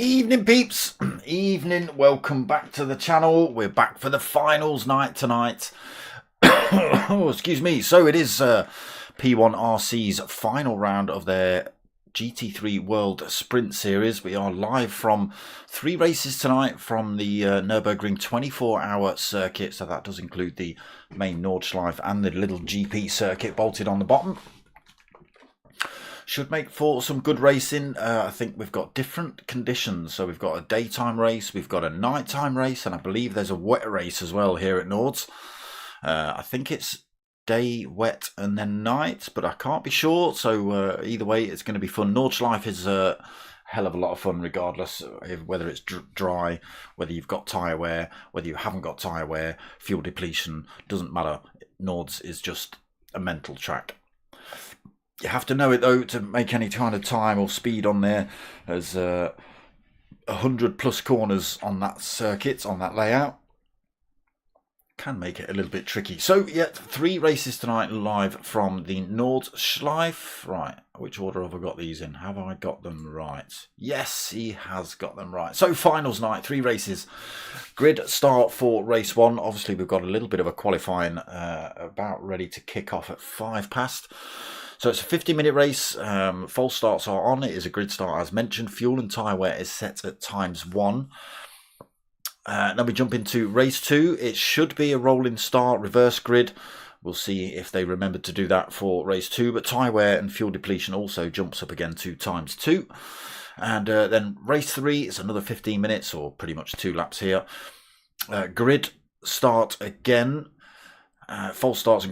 Evening peeps, evening, welcome back to the channel. We're back for the finals night tonight. Oh, excuse me. So it is P1RC's final round of their GT3 World Sprint Series. We are live from 3 races tonight from the Nurburgring 24-hour circuit. So that does include the main Nordschleife and the little GP circuit bolted on the bottom. Should make for some good racing. I think we've got different conditions. So we've got a daytime race, we've got a nighttime race, and I believe there's a wet race as well here at Nords. I think it's day, wet, and then night, but I can't be sure. So either way, it's going to be fun. Nordschleife is a hell of a lot of fun, regardless of whether it's dry, whether you've got tyre wear, whether you haven't got tyre wear, fuel depletion, doesn't matter. Nords is just a mental track. You have to know it though to make any kind of time or speed on there. There's 100 plus corners on that circuit, on that layout. Can make it a little bit tricky. So yeah, 3 races tonight live from the Nordschleife. Right, which order have I got these in? Have I got them right? Yes, he has got them right. So finals night, 3 races. Grid start for race 1. Obviously we've got a little bit of a qualifying about ready to kick off at 5 past. So it's a 50-minute race. False starts are on. It is a grid start as mentioned. Fuel and tyre wear is set at ×1. Then we jump into race 2. It should be a rolling start, reverse grid. We'll see if they remember to do that for race 2. But tyre wear and fuel depletion also jumps up again to ×2. And then race 3 is another 15 minutes, or pretty much 2 laps here. Grid start again. False starts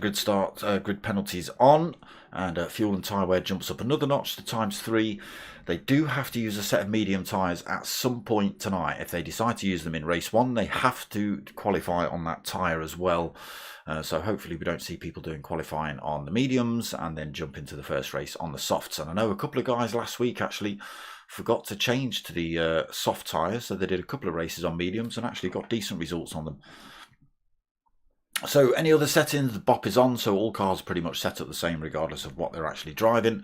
and grid penalties on. And fuel and tyre wear jumps up another notch to ×3. They do have to use a set of medium tyres at some point tonight. If they decide to use them in race 1, they have to qualify on that tyre as well. So hopefully we don't see people doing qualifying on the mediums and then jump into the first race on the softs. And I know a couple of guys last week actually forgot to change to the soft tyres. So they did a couple of races on mediums and actually got decent results on them. So any other settings, the BOP is on, so all cars are pretty much set up the same regardless of what they're actually driving.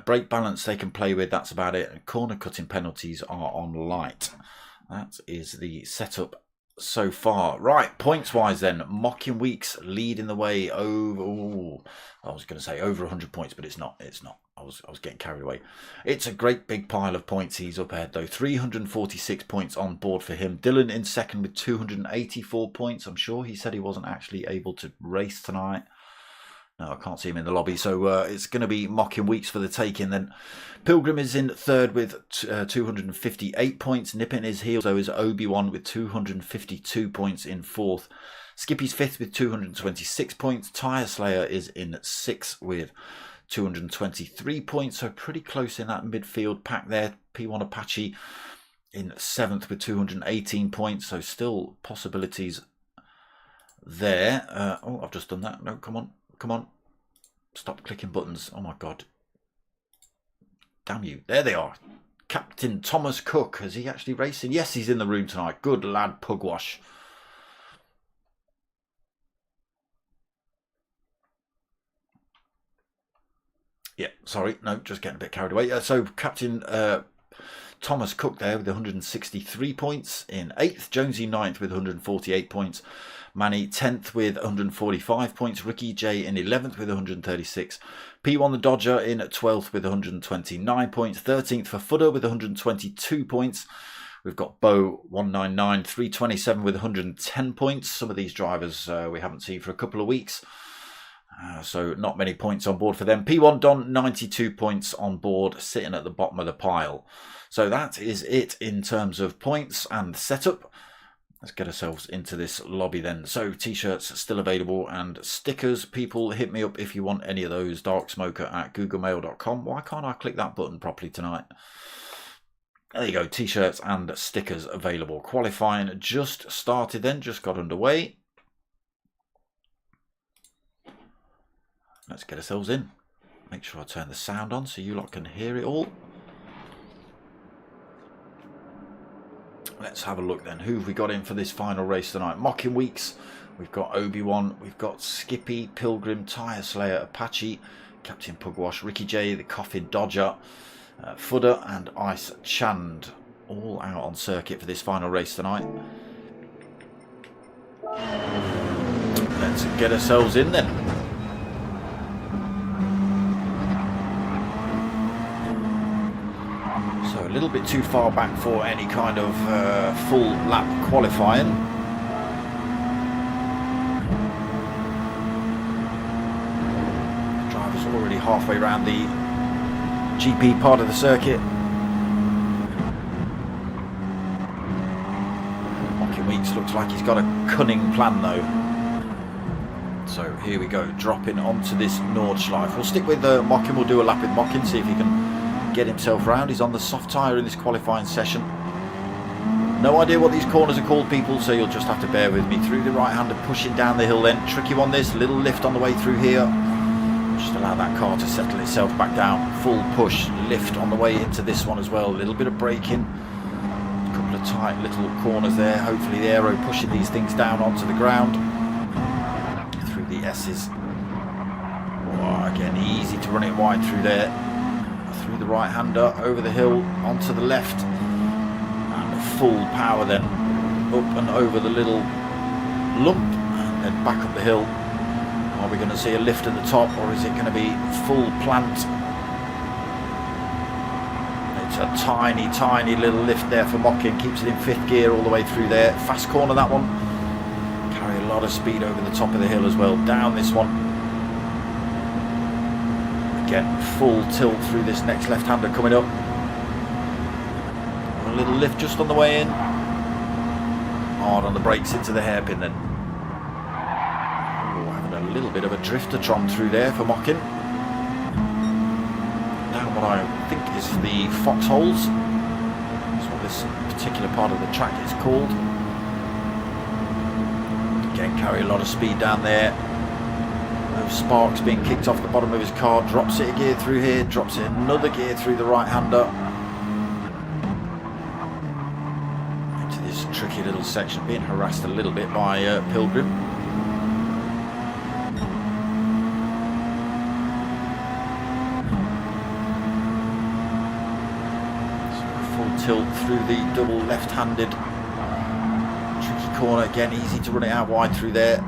Brake balance they can play with, that's about it. And corner cutting penalties are on light. That is the setup so far. Right, points wise then, Mocking Weeks leading the way over, ooh, I was going to say over 100 points, but it's not. I was getting carried away. It's a great big pile of points he's up ahead though. 346 points on board for him. Dylan in second with 284 points. I'm sure he said he wasn't actually able to race tonight. No, I can't see him in the lobby. So it's going to be Mocking Weeks for the taking. Then Pilgrim is in third with 258 points. Nipping his heels, so is Obi-Wan with 252 points in fourth. Skippy's fifth with 226 points. Tyre Slayer is in sixth with 223 points. So pretty close in that midfield pack there. P1 Apache in seventh with 218 points. So still possibilities there. Oh, I've just done that. No, come on. Come on. Stop clicking buttons. Oh my God. Damn you. There they are. Captain Thomas Cook. Is he actually racing? Yes, he's in the room tonight. Good lad, Pugwash. Yeah, sorry. No, just getting a bit carried away. So Captain Thomas Cook there with 163 points in 8th. Jonesy 9th with 148 points. Manny 10th with 145 points. Ricky J in 11th with 136. P1 the Dodger in 12th with 129 points. 13th for Footer with 122 points. We've got Bo 199, 327 with 110 points. Some of these drivers we haven't seen for a couple of weeks. So not many points on board for them. P1 Don 92 points on board, sitting at the bottom of the pile. So that is it in terms of points and setup. Let's get ourselves into this lobby then. So t-shirts still available and stickers. People, hit me up if you want any of those. darksmoker@googlemail.com. Why can't I click that button properly tonight? There you go, t-shirts and stickers available. Qualifying just started then, just got underway. Let's get ourselves in. Make sure I turn the sound on so you lot can hear it all. Let's have a look then. Who have we got in for this final race tonight? Mocking Weeks. We've got Obi-Wan. We've got Skippy, Pilgrim, Tyre Slayer, Apache, Captain Pugwash, Ricky J, the Coffin Dodger, Fudder and Ice Chand. all out on circuit for this final race tonight. Let's get ourselves in then. So a little bit too far back for any kind of full lap qualifying. The driver's already halfway around the GP part of the circuit. Weeks looks like he's got a cunning plan though. So here we go, dropping onto this Nordschleife. We'll stick with Mockin, we'll do a lap with Mockin, see if he can get himself round. He's on the soft tyre in this qualifying session. No idea what these corners are called, people, so you'll just have to bear with me. Through the right-hander, pushing down the hill then. Tricky one this, little lift on the way through here. Just allow that car to settle itself back down. Full push, lift on the way into this one as well. A little bit of braking. Tight little corners there. Hopefully the aero pushing these things down onto the ground through the S's. Oh, again, easy to run it wide through there. Through the right hander, over the hill, onto the left, and full power then up and over the little lump, and then back up the hill. Are we going to see a lift at the top, or is it going to be full plant? A tiny little lift there for Mockin, keeps it in 5th gear all the way through there. Fast corner that one, carry a lot of speed over the top of the hill as well. Down this one, again full tilt through this next left-hander coming up. A little lift just on the way in, hard on the brakes into the hairpin then. Oh, having a little bit of a drifter-tron through there for Mockin. What I think is the foxholes. That's what this particular part of the track is called. Again, carry a lot of speed down there. Those sparks being kicked off the bottom of his car. Drops it a gear through here, drops it another gear through the right hander. Into this tricky little section, being harassed a little bit by Pilgrim. Tilt through the double left-handed tricky corner. Again, easy to run it out wide through there.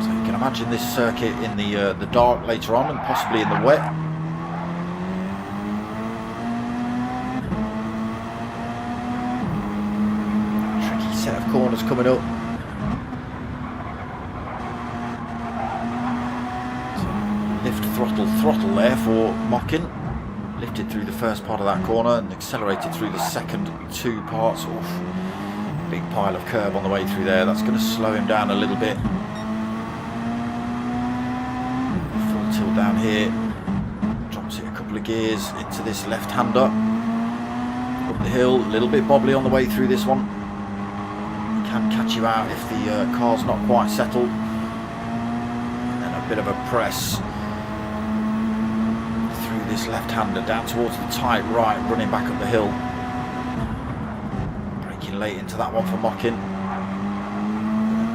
So you can imagine this circuit in the dark later on, and possibly in the wet. Tricky set of corners coming up. Throttle there for Mockin. Lifted through the first part of that corner and accelerated through the second 2 parts. Oof. Big pile of curb on the way through there. That's going to slow him down a little bit. Full tilt down here. Drops it a couple of gears into this left-hander. Up the hill, a little bit bobbly on the way through this one. Can catch you out if the car's not quite settled. And then a bit of a press. This left-hander down towards the tight right, running back up the hill. Braking late into that one for Mockin.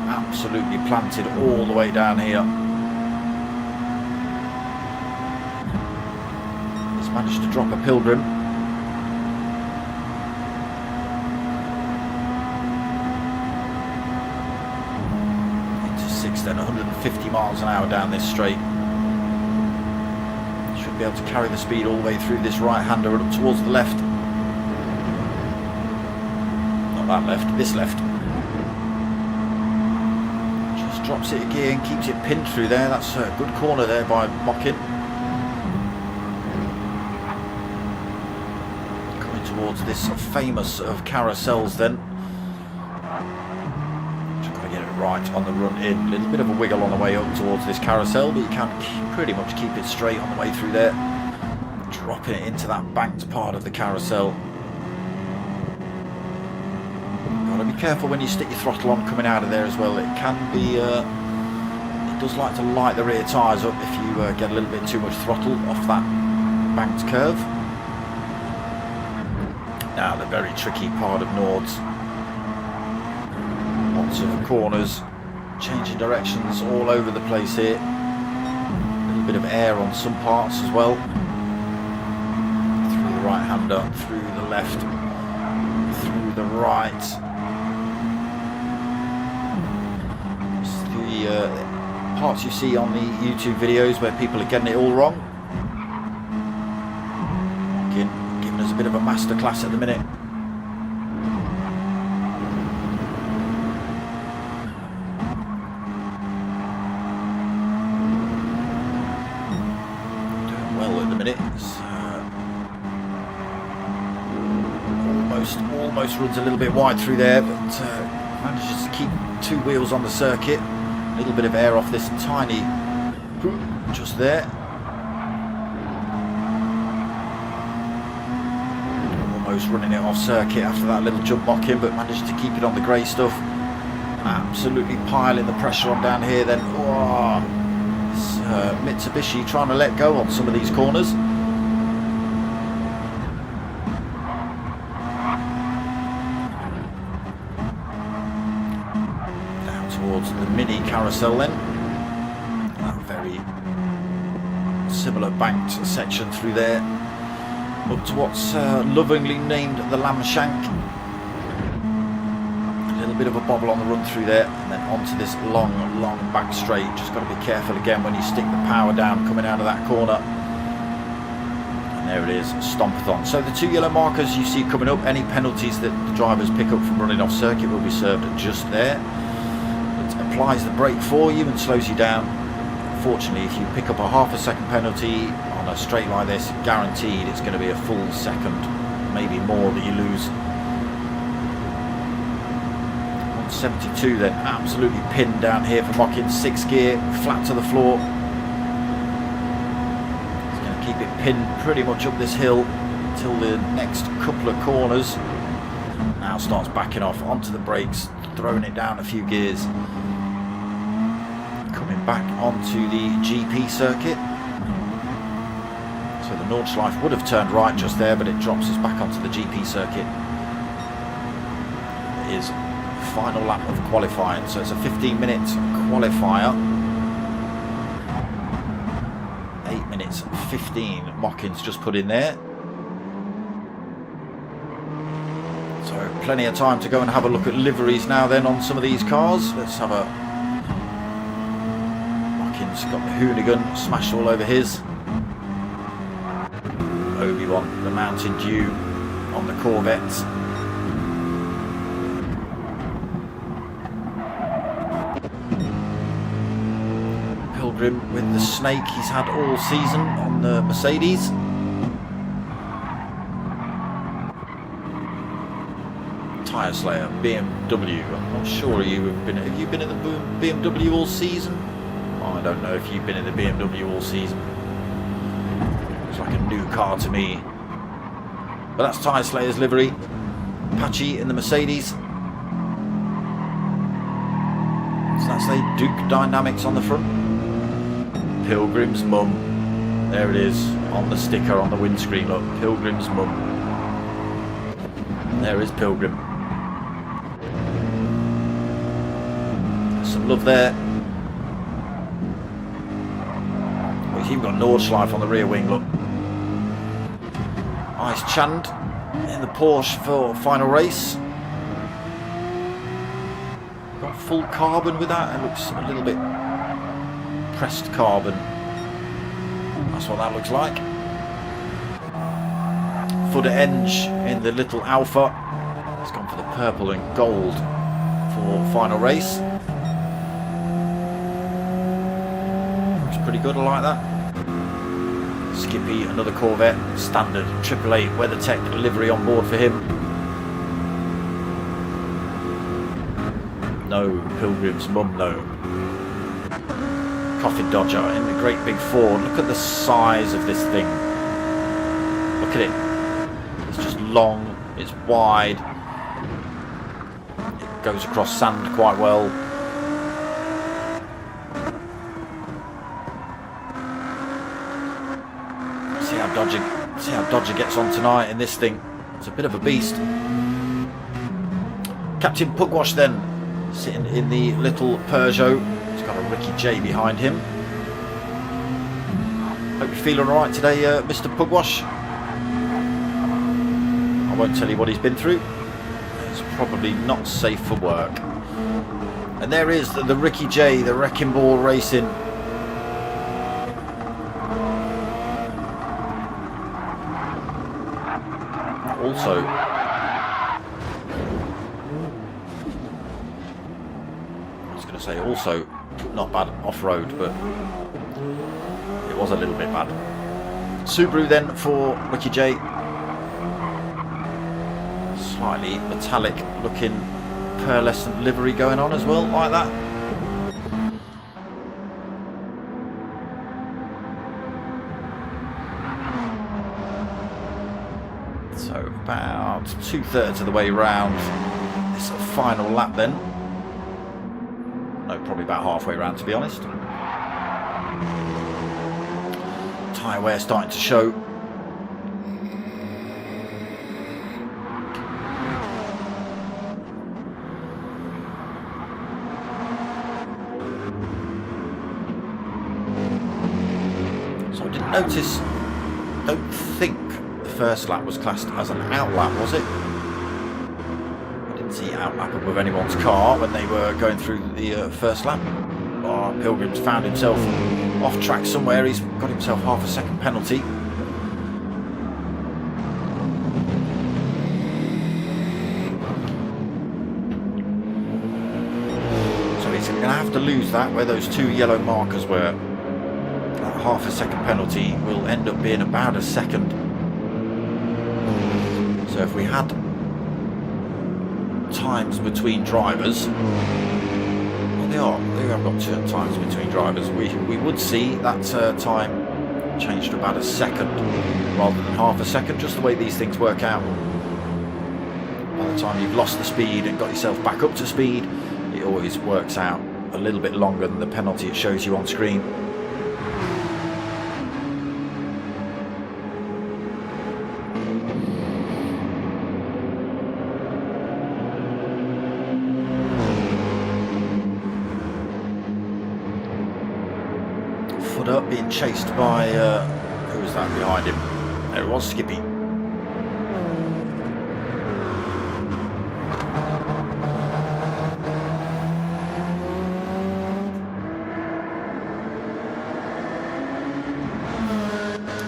Absolutely planted all the way down here. He's managed to drop a Pilgrim. Into 6th then, 150 miles an hour down this straight. Be able to carry the speed all the way through this right-hander and up towards the left. Not that left, this left. Just drops it a gear and keeps it pinned through there. That's a good corner there by Mockin. Coming towards this famous of carousels then. Right on the run in. A little bit of a wiggle on the way up towards this carousel, but you can pretty much keep it straight on the way through there. Dropping it into that banked part of the carousel. Gotta be careful when you stick your throttle on coming out of there as well. It can be, it does like to light the rear tyres up if you get a little bit too much throttle off that banked curve. Now the very tricky part of Nords. Lots of corners, changing directions all over the place here. A little bit of air on some parts as well. right-hander through the left, through the right. It's the parts you see on the YouTube videos where people are getting it all wrong. Giving us a bit of a masterclass at the minute. Doing well at the minute. It's, almost runs a little bit wide through there, but manages to keep two wheels on the circuit. A little bit of air off this tiny just there. Almost running it off circuit after that little jump mocking, but managed to keep it on the grey stuff. Absolutely piling the pressure on down here then. Oh, it's Mitsubishi trying to let go on some of these corners. Towards the mini carousel then. That very similar banked section through there. Up to what's lovingly named the Lamb Shank. A little bit of a bobble on the run through there, and then onto this long back straight. Just got to be careful again when you stick the power down coming out of that corner. And there it is, Stompathon. So the two yellow markers you see coming up, any penalties that the drivers pick up from running off circuit will be served just there. Applies the brake for you and slows you down. Fortunately, if you pick up a half a second penalty on a straight like this, guaranteed it's going to be a full second, maybe more, that you lose. 172 then, absolutely pinned down here for Mockin. 6th gear, flat to the floor. It's going to keep it pinned pretty much up this hill until the next couple of corners. Now starts backing off onto the brakes, throwing it down a few gears. Coming back onto the GP circuit. So the Nordschleife would have turned right just there, but it drops us back onto the GP circuit. It is final lap of qualifying, so it's a 15-minute qualifier. 8 minutes 15 Mockin's just put in there. So plenty of time to go and have a look at liveries now then on some of these cars. Let's have a... Mockin's got the Hoonigan smashed all over his. Obi-Wan, the Mountain Dew on the Corvettes. Pilgrim with the snake he's had all season on the Mercedes. Tyre Slayer, BMW. I'm not sure have you been in the BMW all season? Oh, I don't know if you've been in the BMW all season. It's like a new car to me. But that's Tyre Slayer's livery. Apache in the Mercedes. So that's a Duke Dynamics on the front. Pilgrim's mum. There it is on the sticker on the windscreen. Look, Pilgrim's mum. There is Pilgrim. Some love there. Well, he's even got Nordschleife on the rear wing, look. Ice Chand in the Porsche for final race. Got full carbon with that. It looks a little bit pressed carbon. That's what that looks like. Footer Enge in the little Alpha. It's gone for the purple and gold for final race. Looks pretty good, I like that. Skippy, another Corvette, standard AAA WeatherTech livery on board for him. No Pilgrim's mum, no. Coffin Dodger in the great big Ford. Look at the size of this thing. Look at it. It's just long, it's wide. It goes across sand quite well. See how Dodger gets on tonight in this thing. It's a bit of a beast. Captain Pugwash then, sitting in the little Peugeot. He's got a Ricky J behind him. Hope you're feeling alright today, Mr. Pugwash. I won't tell you what he's been through. It's probably not safe for work. And there is the Ricky J, the Wrecking Ball Racing. Also, I was going to say also not bad off-road, but it was a little bit bad. Subaru then for Ricky J. Slightly metallic looking pearlescent livery going on as well, like that. So about 2/3 of the way round this final lap then. No, probably about halfway round, to be honest. Tyre wear starting to show. So I didn't notice, don't think the first lap was classed as an out lap, was it? I didn't see out lap above anyone's car when they were going through the first lap. Oh, Pilgrim's found himself off track somewhere. He's got himself half a second penalty. So he's going to have to lose that where those two yellow markers were. That half a second penalty will end up being about a second. So if we had times between drivers, they have got two times between drivers, we would see that time change to about a second rather than half a second, just the way these things work out. By the time you've lost the speed and got yourself back up to speed, it always works out a little bit longer than the penalty it shows you on screen. Up being chased by who was that behind him? There it was, Skippy.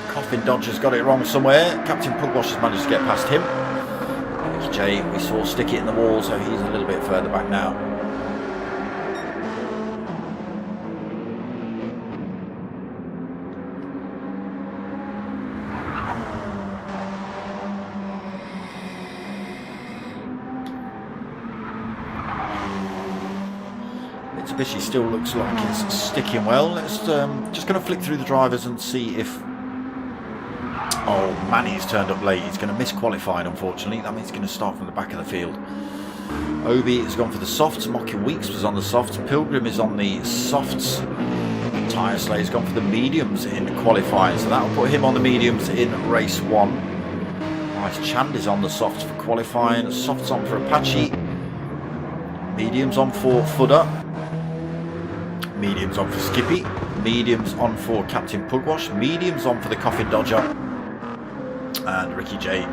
Coffin Dodger's got it wrong somewhere. Captain Pugwash has managed to get past him. Ricky J, we saw stick it in the wall, so he's a little bit further back now. Mitsubishi still looks like it's sticking well. Let's just going to flick through the drivers and see if... Oh, Manny's turned up late. He's going to miss qualifying, unfortunately. That means he's going to start from the back of the field. Obi has gone for the softs. Mocking Weeks was on the softs. Pilgrim is on the softs. Tyre Slayer's gone for the mediums in qualifying, so that'll put him on the mediums in race 1. Nice. Chand is on the softs for qualifying. Softs on for Apache. Mediums on for Fudder. Mediums on for Skippy, mediums on for Captain Pugwash, mediums on for the Coffin Dodger, and Ricky J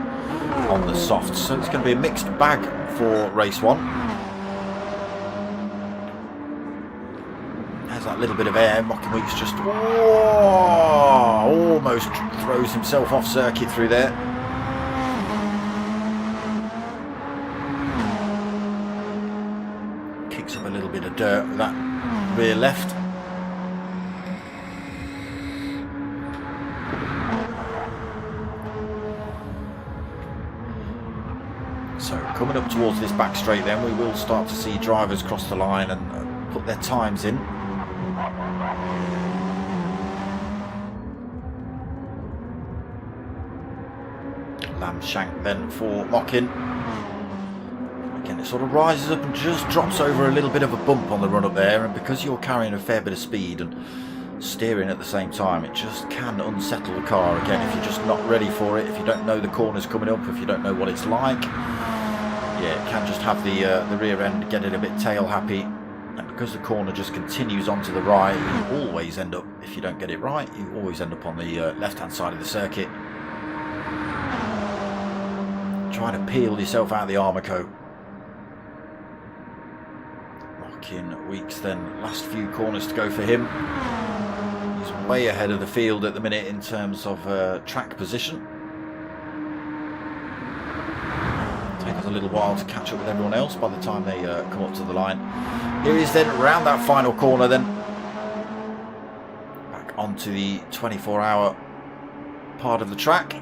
on the softs. So it's going to be a mixed bag for race 1. There's that little bit of air. Mocking Weeks just almost throws himself off circuit through there. Kicks up a little bit of dirt with that rear left. So coming up towards this back straight then, we will start to see drivers cross the line and put their times in. Lamshank then for Mockin. Again, it sort of rises up and just drops over a little bit of a bump on the run up there, and because you're carrying a fair bit of speed and steering at the same time, it just can unsettle the car again if you're just not ready for it, if you don't know the corners coming up, if you don't know what it's like. Yeah, it can just have the rear end getting a bit tail happy, and because the corner just continues on to the right, you always end up, if you don't get it right, you always end up on the left hand side of the circuit. trying to peel yourself out of the Armico. Rocking Weeks then, last few corners to go for him. He's way ahead of the field at the minute in terms of track position. Take us a little while to catch up with everyone else by the time they come up to the line. Here he is then, around that final corner then. Back onto the 24-hour part of the track.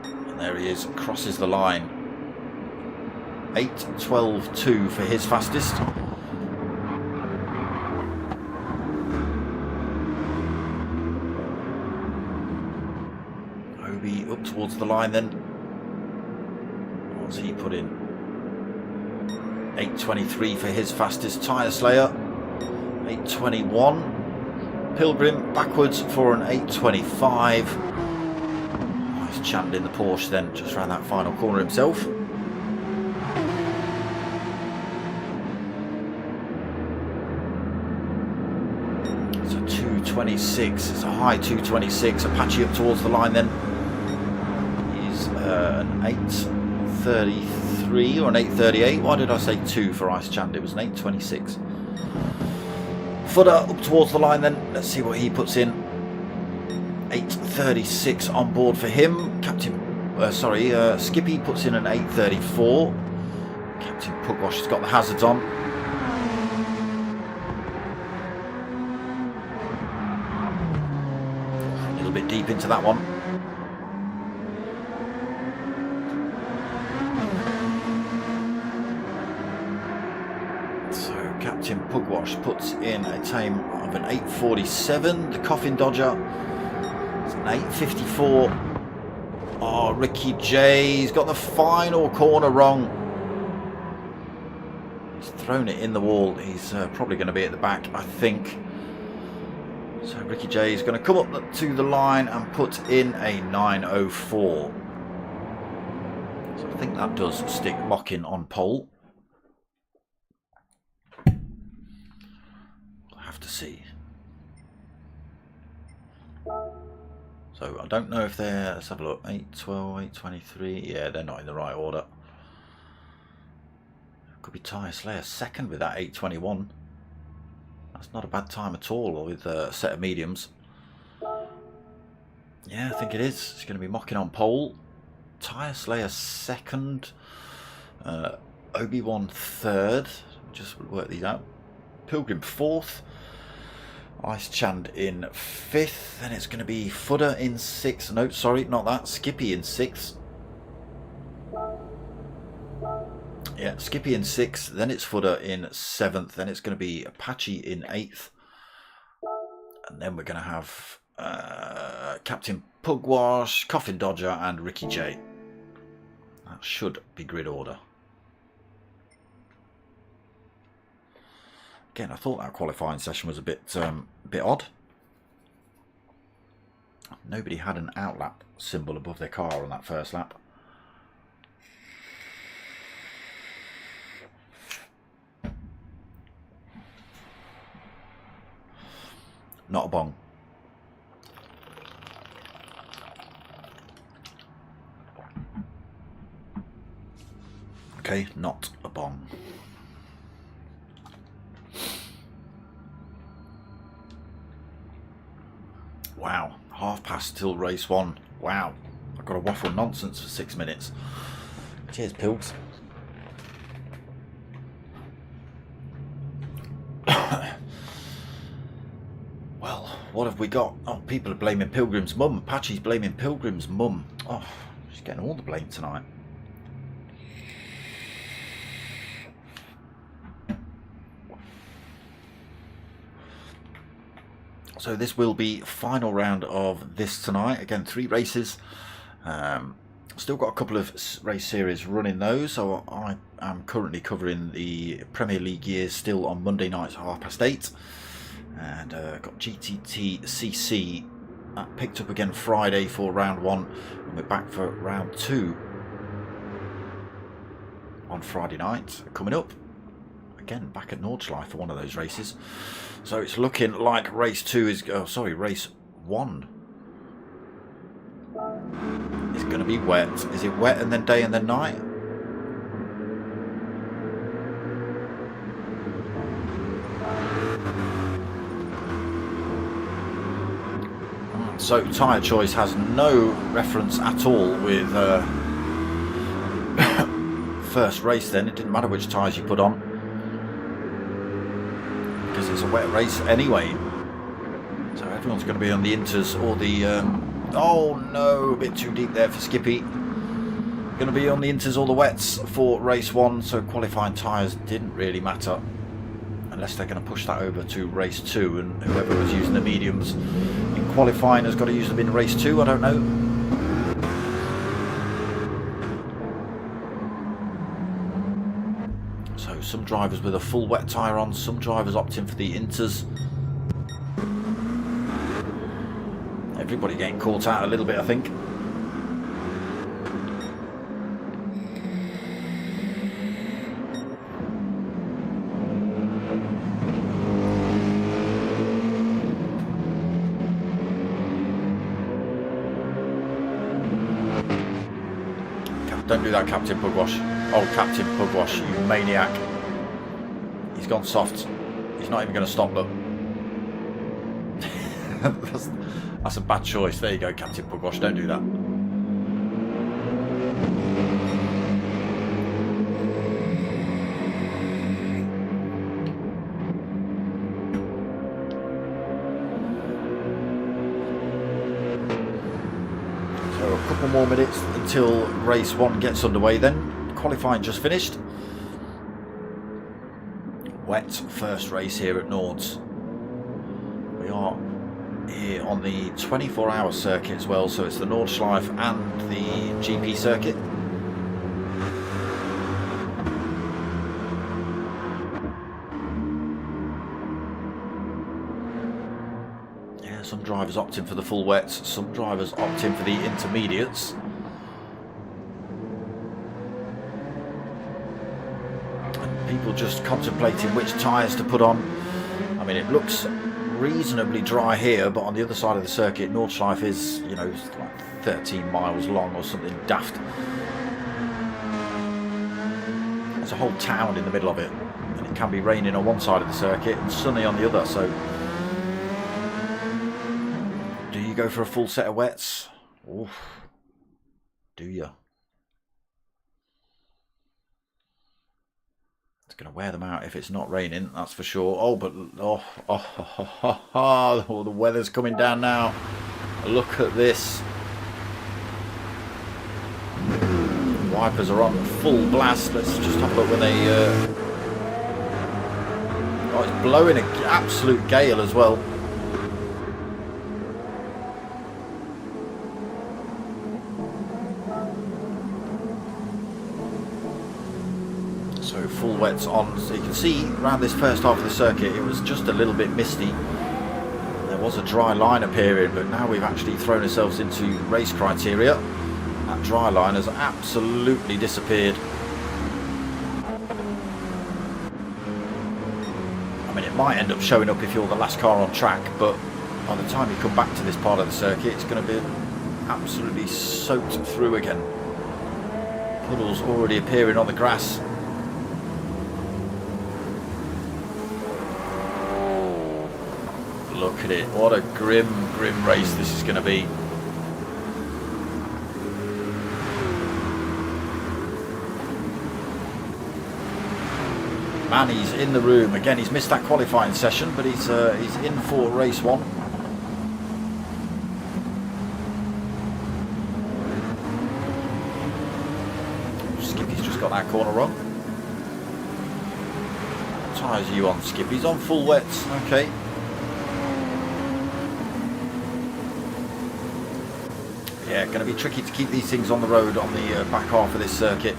And there he is, crosses the line. 8:12.2 for his fastest. Obi up towards the line then. What's he put in? 8:23 for his fastest. Tyre Slayer 8:21. Pilgrim backwards for an 8:25. Nice chant in the Porsche then, just around that final corner himself. So 2:26, it's a high 2:26. Apache up towards the line then. He's an 8:33 or an 8:38. Why did I say 2 for Ice Chand? It was an 8:26. Footer up towards the line then. Let's see what he puts in. 8:36 on board for him. Skippy puts in an 8:34. Captain Pugwash has got the hazards on. A little bit deep into that one. Captain Pugwash puts in a time of an 8:47. The Coffin Dodger is an 8:54. Oh, Ricky J's got the final corner wrong. He's thrown it in the wall. He's probably going to be at the back, I think. So Ricky J is going to come up to the line and put in a 9:04. So I think that does stick Mockin on pole. To see. So I don't know if they're, let's have a look, 8:12, 8:23, yeah, they're not in the right order. Could be Tyre Slayer second with that 8:21. That's not a bad time at all with a set of mediums. Yeah, I think it is. It's going to be Mockin on pole. Tyre Slayer second. Obi-Wan third. Just work these out. Pilgrim fourth. Ice Chand in fifth, then it's going to be Footer in sixth. No, sorry, not that. Skippy in sixth. Yeah, Skippy in sixth. Then it's Footer in seventh. Then it's going to be Apache in eighth. And then we're going to have Captain Pugwash, Coffin Dodger, and Ricky J. That should be grid order. Again, I thought that qualifying session was a bit odd. Nobody had an outlap symbol above their car on that first lap. Not a bong. Okay, not a bong. Wow, half past till race one. Wow, I've got to waffle nonsense for 6 minutes. Cheers, Pilgs. Well, what have we got? Oh, people are blaming Pilgrim's mum. Apache's blaming Pilgrim's mum. Oh, she's getting all the blame tonight. So this will be final round of this tonight. Again, 3 races. Still got a couple of race series running those. So I am currently covering the Premier League years still on Monday nights at 8:30. And got GT3 CC picked up again Friday for round 1. And we're back for round 2 on Friday night. Coming up. Again, back at Nordschleife for one of those races. So it's looking like race 1 is going going to be wet. Is it wet and then day and then night? So tyre choice has no reference at all with first race then. It didn't matter which tyres you put on, because it's a wet race anyway. So everyone's going to be on the inters or the... oh no, a bit too deep there for Skippy. Going to be on the inters or the wets for race 1, so qualifying tyres didn't really matter. Unless they're going to push that over to race 2, and whoever was using the mediums in qualifying has got to use them in race 2, I don't know. So some drivers with a full wet tyre on, some drivers opting for the inters. Everybody getting caught out a little bit, I think. Don't do that, Captain Pugwash. Oh, Captain Pugwash, you maniac. He's gone soft. He's not even going to stop, look. That's a bad choice. There you go, Captain Pugwash. Don't do that. So a couple more minutes until race 1 gets underway then. Qualifying just finished. Wet first race here at Nords. We are here on the 24-hour circuit as well, so it's the Nordschleife and the GP circuit. Yeah, some drivers opting for the full wets, some drivers opting for the intermediates. And people just contemplating which tyres to put on. I mean, it looks reasonably dry here, but on the other side of the circuit, Nordschleife is, you know, like 13 miles long or something daft. There's a whole town in the middle of it, and it can be raining on one side of the circuit and sunny on the other. So do you go for a full set of wets? Oof. Do you? Going to wear them out if it's not raining, that's for sure. Oh, but oh, the weather's coming down now. Look at this. Wipers are on full blast. Let's just have a look when they oh, it's blowing an absolute gale as well. So full wets on, so you can see around this first half of the circuit it was just a little bit misty. There was a dry line appearing, but now we've actually thrown ourselves into race criteria. That dry line has absolutely disappeared. I mean, it might end up showing up if you're the last car on track, but by the time you come back to this part of the circuit it's going to be absolutely soaked through again. Puddles already appearing on the grass. Look at it, what a grim race this is going to be. Manny's in the room again. He's missed that qualifying session, but he's in for race 1. Skippy's just got that corner wrong. What tyres are you on, Skippy? He's on full wets. Okay. Yeah, going to be tricky to keep these things on the road on the back half of this circuit.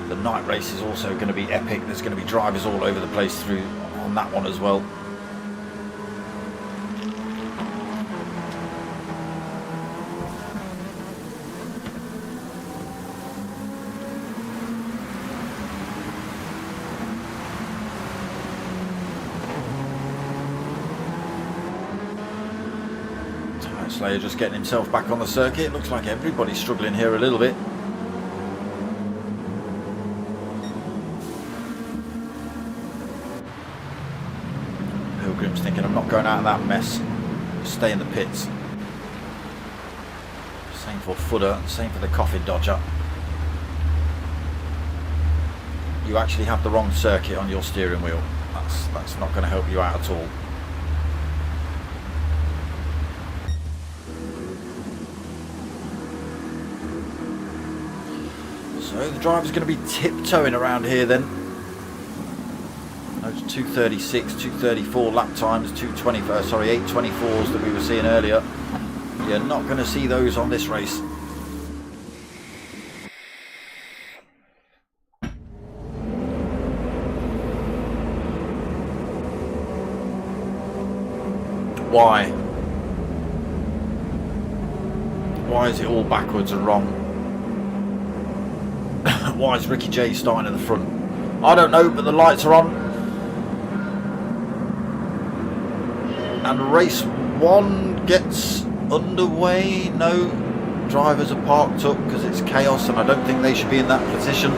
The night race is also going to be epic. There's going to be drivers all over the place through on that one as well. Slayer just getting himself back on the circuit. Looks like everybody's struggling here a little bit. Pilgrim's thinking, I'm not going out of that mess. Stay in the pits. Same for Footer, same for the Coffin Dodger. You actually have the wrong circuit on your steering wheel. That's not going to help you out at all. So the driver's going to be tiptoeing around here then. Those 236, 234 lap times, 824s that we were seeing earlier. You're not going to see those on this race. Why? Why is it all backwards and wrong? Why is Ricky J starting in the front? I don't know, but the lights are on. And race 1 gets underway. No, drivers are parked up because it's chaos and I don't think they should be in that position.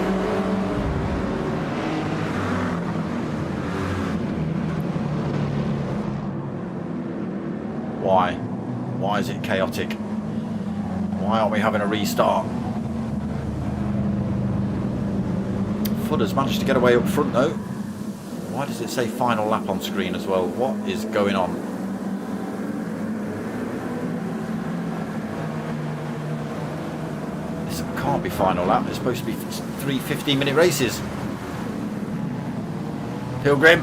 Why? Why is it chaotic? Why aren't we having a restart? Footer's managed to get away up front though. Why does it say final lap on screen as well? What is going on? This can't be final lap. It's supposed to be 3 15-minute races. Pilgrim.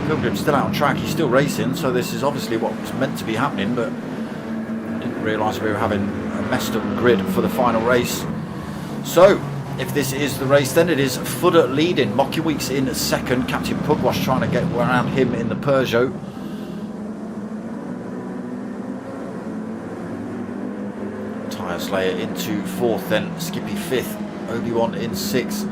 Pilgrim's still out on track. He's still racing, so this is obviously what's meant to be happening, but I didn't realise we were having a messed up grid for the final race. So if this is the race, then it is Footer leading, Mockeyweeks in second, Captain Pugwash trying to get around him in the Peugeot. Tyre Slayer into fourth, then Skippy fifth, Obi-Wan in sixth.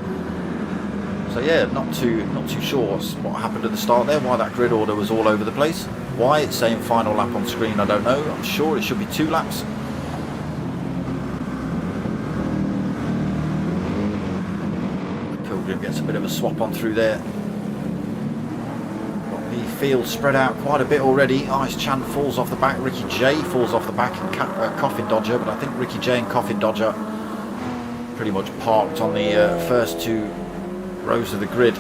So yeah, not too sure what happened at the start there, why that grid order was all over the place. Why it's saying final lap on screen, I don't know. I'm sure it should be 2 laps. Gets a bit of a swap on through there. Got the field spread out quite a bit already. Ice Chan falls off the back. Ricky J falls off the back and Coffin Dodger, but I think Ricky J and Coffin Dodger pretty much parked on the first 2 rows of the grid,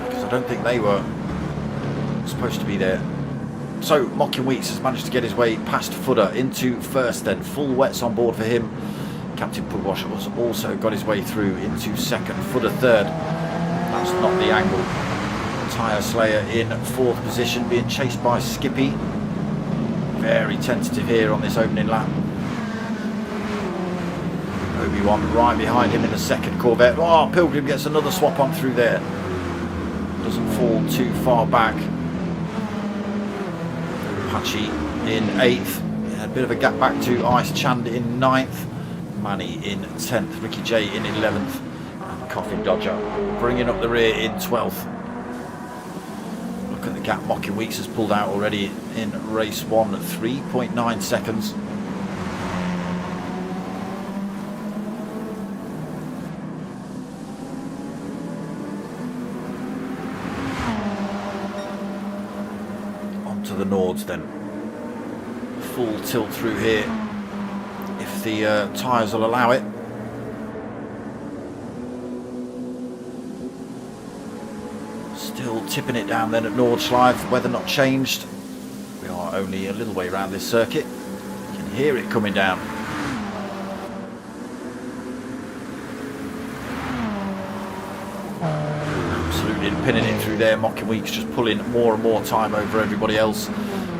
because I don't think they were supposed to be there. So Mockeyweeks has managed to get his way past Footer into first, then full wets on board for him. Captain Pugwash has also got his way through into second, Footer third. That's not the angle. Tyre Slayer in fourth position, being chased by Skippy. Very tentative here on this opening lap. Obi-Wan right behind him in the second Corvette. Oh, Pilgrim gets another swap on through there. Doesn't fall too far back. Apache in 8th. A bit of a gap back to Ice Chand in 9th. Manny in 10th. Ricky J in 11th. And Coffin Dodger bringing up the rear in 12th. Look at the gap Mockeyweeks has pulled out already in race 1 at 3.9 seconds. The Nords then, full tilt through here if the tyres will allow it. Still tipping it down then at Nordschleife, weather not changed. We are only a little way around this circuit. You can hear it coming down. Pinning it through there. Mockeyweeks just pulling more and more time over everybody else.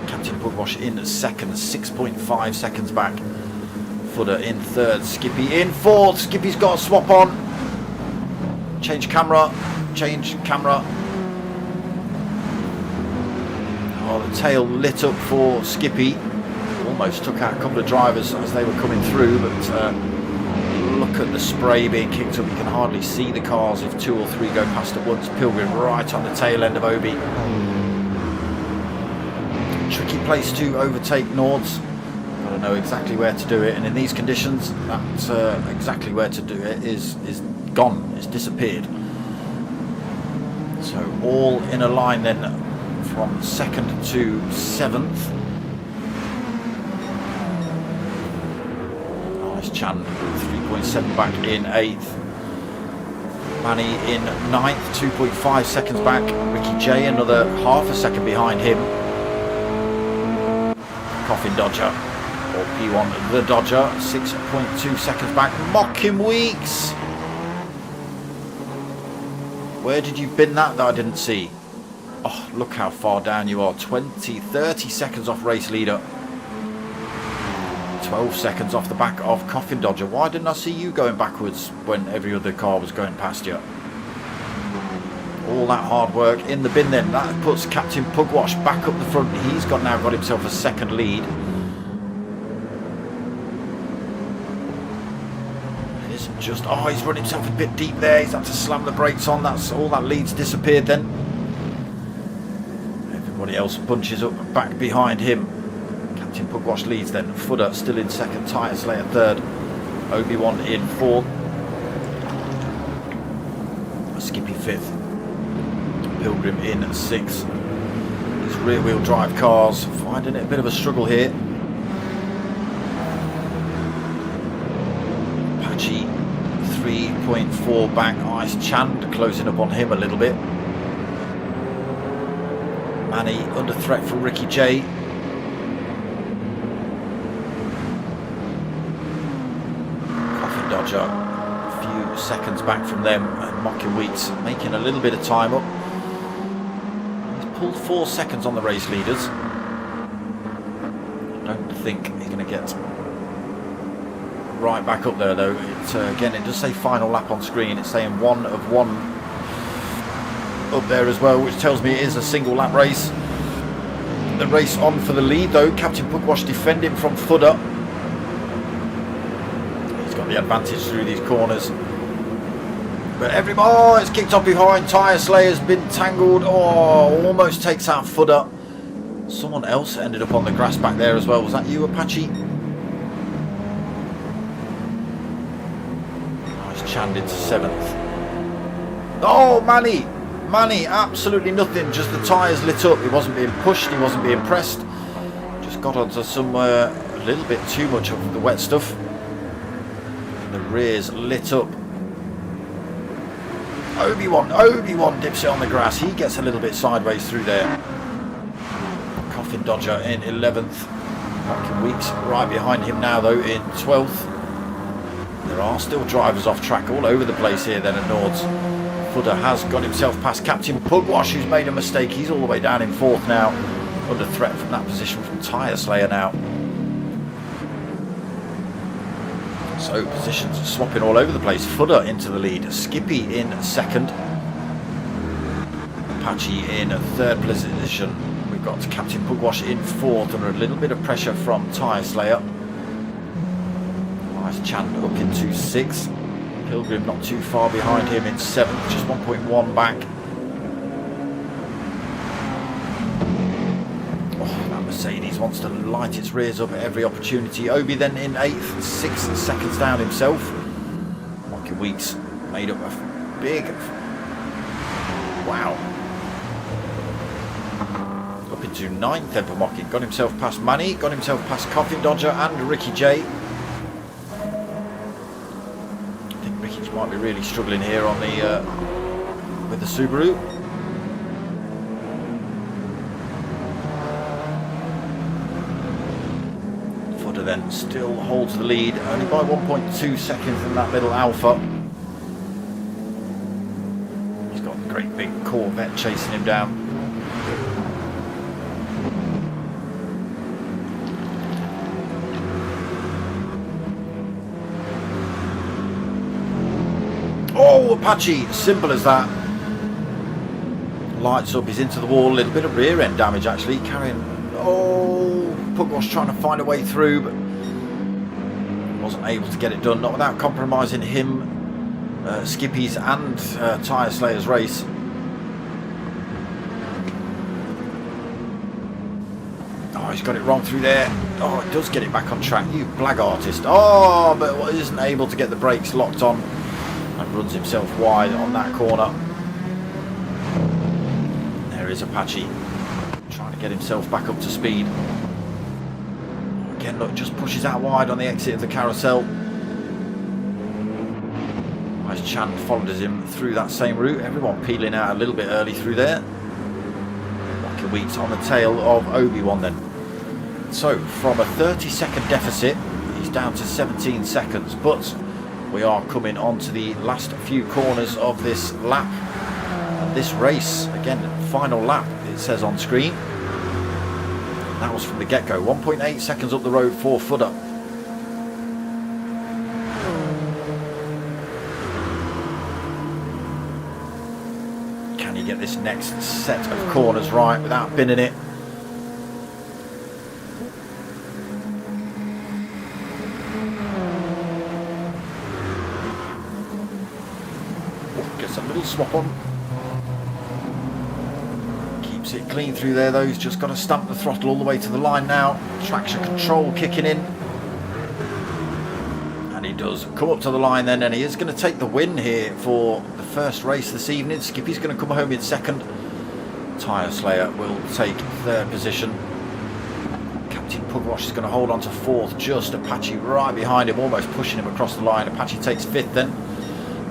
Captain Pugwash in second, 6.5 seconds back. Footer in third, Skippy in fourth. Skippy's got a swap on. Change camera. Oh, the tail lit up for Skippy. Almost took out a couple of drivers as they were coming through, but look at the spray being kicked up. You can hardly see the cars if 2 or 3 go past at once. Pilgrim right on the tail end of Obi. Tricky place to overtake Nords. Got to know exactly where to do it, and in these conditions, that's exactly where to do it is gone. It's disappeared. So all in a line then from 2nd to 7th. Nice Chan, 3.7 back in 8th. Manny in 9th, 2.5 seconds back. Ricky J another half a second behind him. Coffin Dodger, or P1 the Dodger, 6.2 seconds back. Mocking Weeks. Where did you bin that I didn't see? Oh, look how far down you are. 20, 30 seconds off race leader. 12 seconds off the back of Coffin Dodger. Why didn't I see you going backwards when every other car was going past you? All that hard work in the bin then. That puts Captain Pugwash back up the front. He's now got himself a second lead. It isn't just... Oh, he's run himself a bit deep there. He's had to slam the brakes on. That's all that lead's disappeared then. Everybody else bunches up back behind him. Captain Pugwash leads then. Fudder still in second. Titus Slayer third. Obi-Wan in fourth. Skippy fifth. Pilgrim in 6th. These rear wheel drive cars finding it a bit of a struggle here. Apache 3.4 back. Ice Chand closing up on him a little bit. Manny under threat from Ricky J. Coffin Dodger a few seconds back from them, and Mocking Weeks making a little bit of time up. Pulled 4 seconds on the race leaders. I don't think he's going to get right back up there though. Again, it does say final lap on screen. It's saying 1 of 1 up there as well, which tells me it is a single lap race. The race on for the lead though. Captain Pugwash defending from Fudder. He's got the advantage through these corners. But oh, it's kicked off behind. Tyre Slayer's been tangled. Oh, almost takes out Fudder. Someone else ended up on the grass back there as well. Was that you, Apache? Nice Chand into 7th. Oh, Manny, absolutely nothing. Just the tyres lit up. He wasn't being pushed. He wasn't being pressed. Just got onto somewhere a little bit too much of the wet stuff. The rears lit up. Obi-Wan dips it on the grass. He gets a little bit sideways through there. Coffin Dodger in 11th. Mocking Weeks right behind him now though in 12th. There are still drivers off track all over the place here then at Nords. Fudder has got himself past Captain Pugwash, who's made a mistake. He's all the way down in 4th now. Under threat from that position from Tyre Slayer now. So positions swapping all over the place. Fudder into the lead. Skippy in 2nd. Apache in 3rd position. We've got Captain Pugwash in 4th under a little bit of pressure from Tyre Slayer. Nice Chand up into 6th. Pilgrim not too far behind him in 7th, just 1.1 back. Mercedes wants to light its rears up at every opportunity. Obi then in 8th, 6 seconds down himself. Mocking Weeks made up a big... Wow. Up into 9th then for Mocking. Got himself past Manny, got himself past Coffin Dodger and Ricky J. I think Ricky might be really struggling here on the with the Subaru. Then still holds the lead only by 1.2 seconds in that little Alpha. He's got a great big Corvette chasing him down. Oh, Apache, simple as that. Lights up, he's into the wall, a little bit of rear end damage actually, carrying... Oh, Pugwash trying to find a way through, but wasn't able to get it done, not without compromising him, Skippy's and Tyre Slayer's race. Oh, he's got it wrong through there. Oh, it does get it back on track. You blag artist. Oh, but isn't able to get the brakes locked on and runs himself wide on that corner. There is Apache trying to get himself back up to speed. Again, look, just pushes out wide on the exit of the carousel. As Chan follows him through that same route. Everyone peeling out a little bit early through there. Rocky Wheats on the tail of Obi-Wan then. So, from a 30-second deficit, he's down to 17 seconds. But we are coming on to the last few corners of this lap. And this race, again, final lap, it says on screen. That was from the get-go. 1.8 seconds up the road for Fudder. Can he get this next set of corners right without binning it? Gets a little swap on. Keeps it clean through there though. He's just got to stamp the throttle all the way to the line now. Traction control kicking in. And he does come up to the line then, and he is going to take the win here for the first race this evening. Skippy's going to come home in second. Tyre Slayer will take third position. Captain Pugwash is going to hold on to fourth. Just Apache right behind him, almost pushing him across the line. Apache takes fifth then.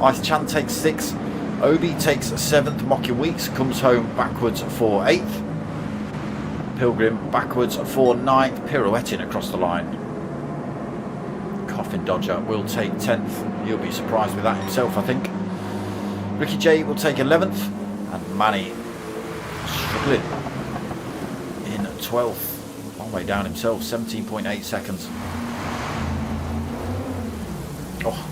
Ice Chan takes sixth. Obi takes seventh. Mocky Weeks comes home backwards for eighth. Pilgrim backwards for ninth, pirouetting across the line. Coffin Dodger will take 10th. You'll be surprised with that himself, I think. Ricky J will take 11th. And Manny struggling in 12th. Long way down himself, 17.8 seconds. Oh,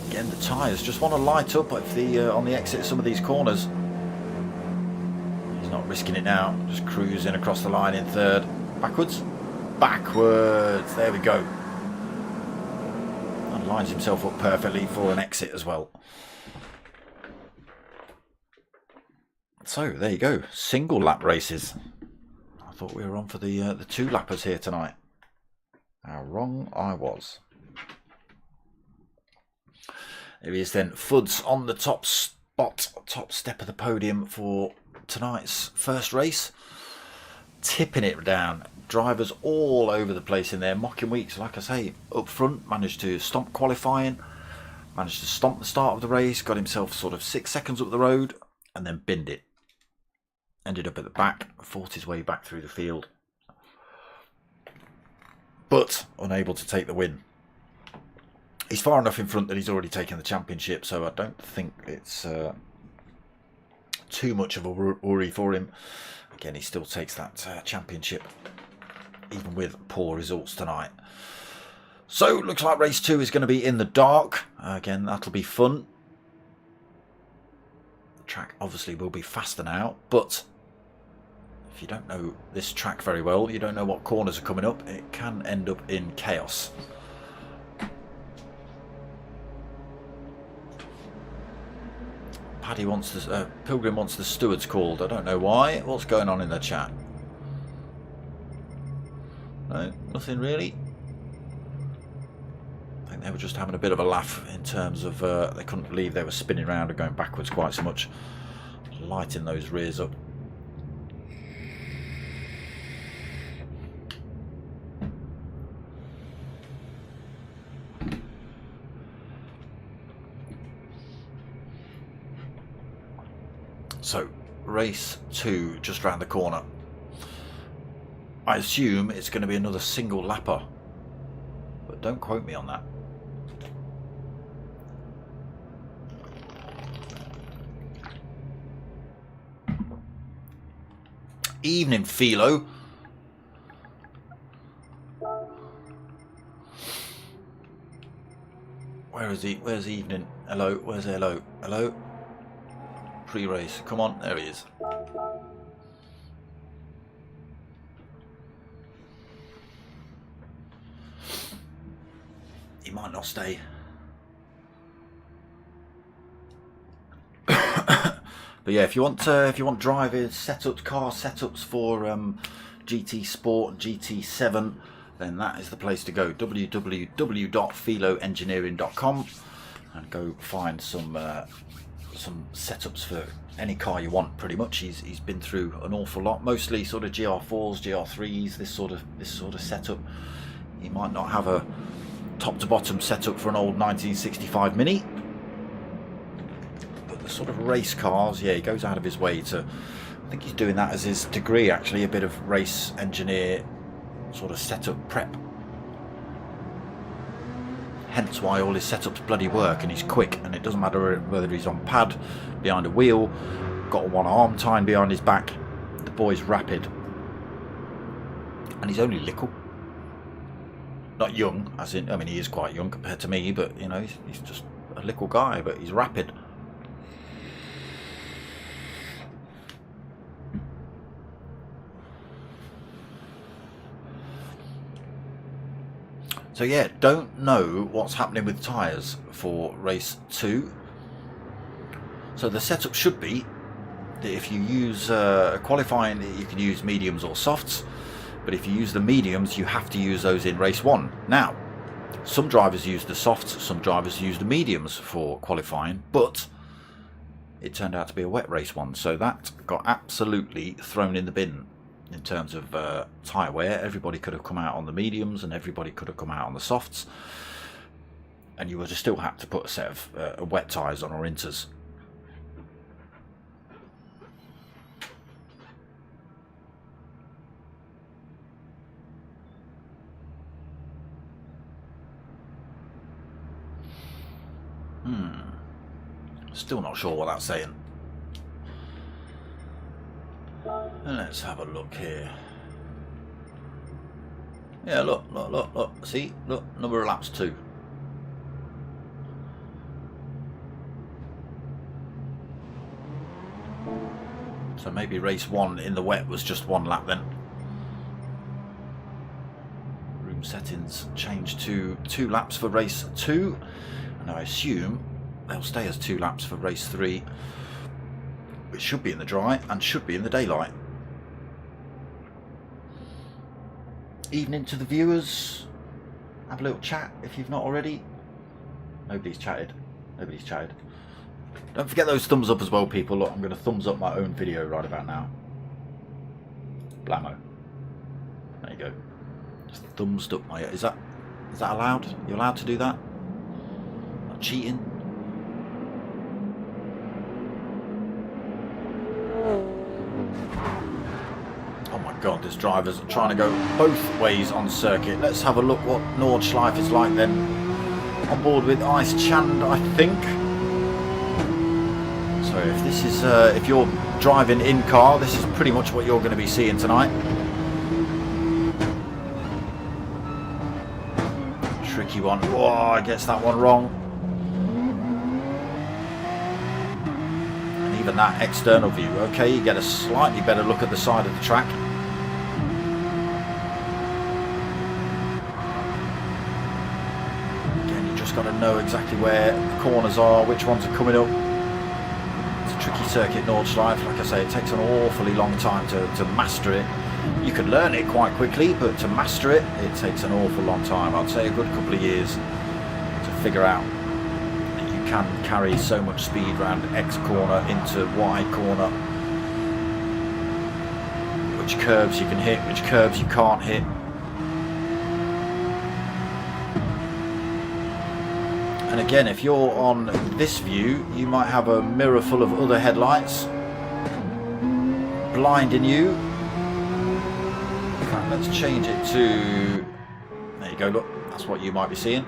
again, the tyres just want to light up if on the exit of some of these corners. He's not risking it now, just cruising across the line in third. Backwards. Backwards. There we go. And lines himself up perfectly for an exit as well. So there you go, single lap races. I thought we were on for the two lappers here tonight. How wrong I was. There he is then, Fuds on the top spot, top step of the podium for tonight's first race. Tipping it down, drivers all over the place in there. Mocking Weeks, like I say, up front, managed to stomp qualifying, managed to stomp the start of the race, got himself sort of 6 seconds up the road, and then binned it. Ended up at the back, fought his way back through the field, but unable to take the win. He's far enough in front that he's already taken the championship, so I don't think it's too much of a worry for him. Again, he still takes that championship, even with poor results tonight. So, looks like race 2 is going to be in the dark. Again, that'll be fun. The track obviously will be faster now, but if you don't know this track very well, you don't know what corners are coming up, it can end up in chaos. Paddy wants the Pilgrim wants the stewards called. I don't know why. What's going on in the chat? No, nothing really. I think they were just having a bit of a laugh in terms of they couldn't believe they were spinning around and going backwards quite so much, lighting those rears up. So, race 2 just round the corner. I assume it's going to be another single lapper, but don't quote me on that. Evening, Philo. Where is he? Where's evening? Hello? Where's hello? Hello? Pre-race. Come on, there he is. he might not stay. But yeah, if you want drivers setups, car setups for GT Sport and GT7, then that is the place to go. www.philoengineering.com, and go find some setups for any car you want. Pretty much, he's been through an awful lot, mostly sort of GR4s, GR3s, this sort of setup. He might not have a top to bottom setup for an old 1965 Mini, but the sort of race cars, yeah, he goes out of his way to. I think he's doing that as his degree, actually, a bit of race engineer sort of setup prep. Hence why all his setups bloody work, and he's quick, and it doesn't matter whether he's on pad, behind a wheel, got one arm tied behind his back. The boy's rapid, and he's only little. Not young, as in, I mean, he is quite young compared to me, but you know, he's just a little guy, but he's rapid. So yeah, don't know what's happening with tyres for race 2. So the setup should be that if you use qualifying, you can use mediums or softs, but if you use the mediums, you have to use those in race 1. Now, some drivers use the softs, some drivers use the mediums for qualifying, but it turned out to be a wet race one, so that got absolutely thrown in the bin. In terms of tyre wear, everybody could have come out on the mediums and everybody could have come out on the softs, and you would have still had to put a set of wet tyres on or inters. Still not sure what that's saying. Let's have a look here. Yeah, look. See, look, number of laps 2. So maybe race 1 in the wet was just 1 lap then. Room settings changed to 2 laps for race 2, and I assume they'll stay as 2 laps for race 3. It should be in the dry and should be in the daylight. Evening to the viewers. Have a little chat if you've not already. Nobody's chatted. Don't forget those thumbs up as well, people. Look, I'm going to thumbs up my own video right about now. Blammo. There you go. Just thumbs up my. Is that allowed? You're allowed to do that? Not cheating. God, this driver's trying to go both ways on circuit. Let's have a look what Nordschleife is like then. On board with Ice Chand, I think. So if this is, if you're driving in car, this is pretty much what you're going to be seeing tonight. Tricky one. Oh, gets that one wrong. And even that external view. Okay, you get a slightly better look at the side of the track. Got to know exactly where the corners are, which ones are coming up. It's a tricky circuit, Nordschleife. Like I say, it takes an awfully long time to master it. You can learn it quite quickly, but to master it, it takes an awful long time. I'd say a good couple of years to figure out that you can carry so much speed around X corner into Y corner. Which curves you can hit, which curves you can't hit. And again, if you're on this view, you might have a mirror full of other headlights blinding you. In fact, let's change it to... There you go, look, that's what you might be seeing.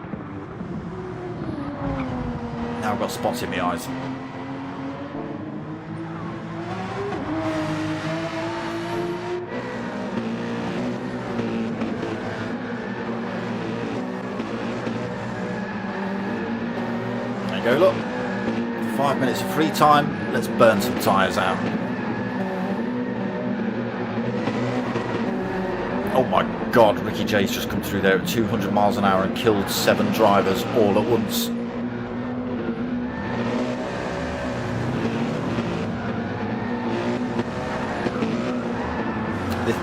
Now I've got spots in my eyes. Go look, 5 minutes of free time, let's burn some tyres out. Oh my God, Ricky J's just come through there at 200 miles an hour and killed 7 drivers all at once.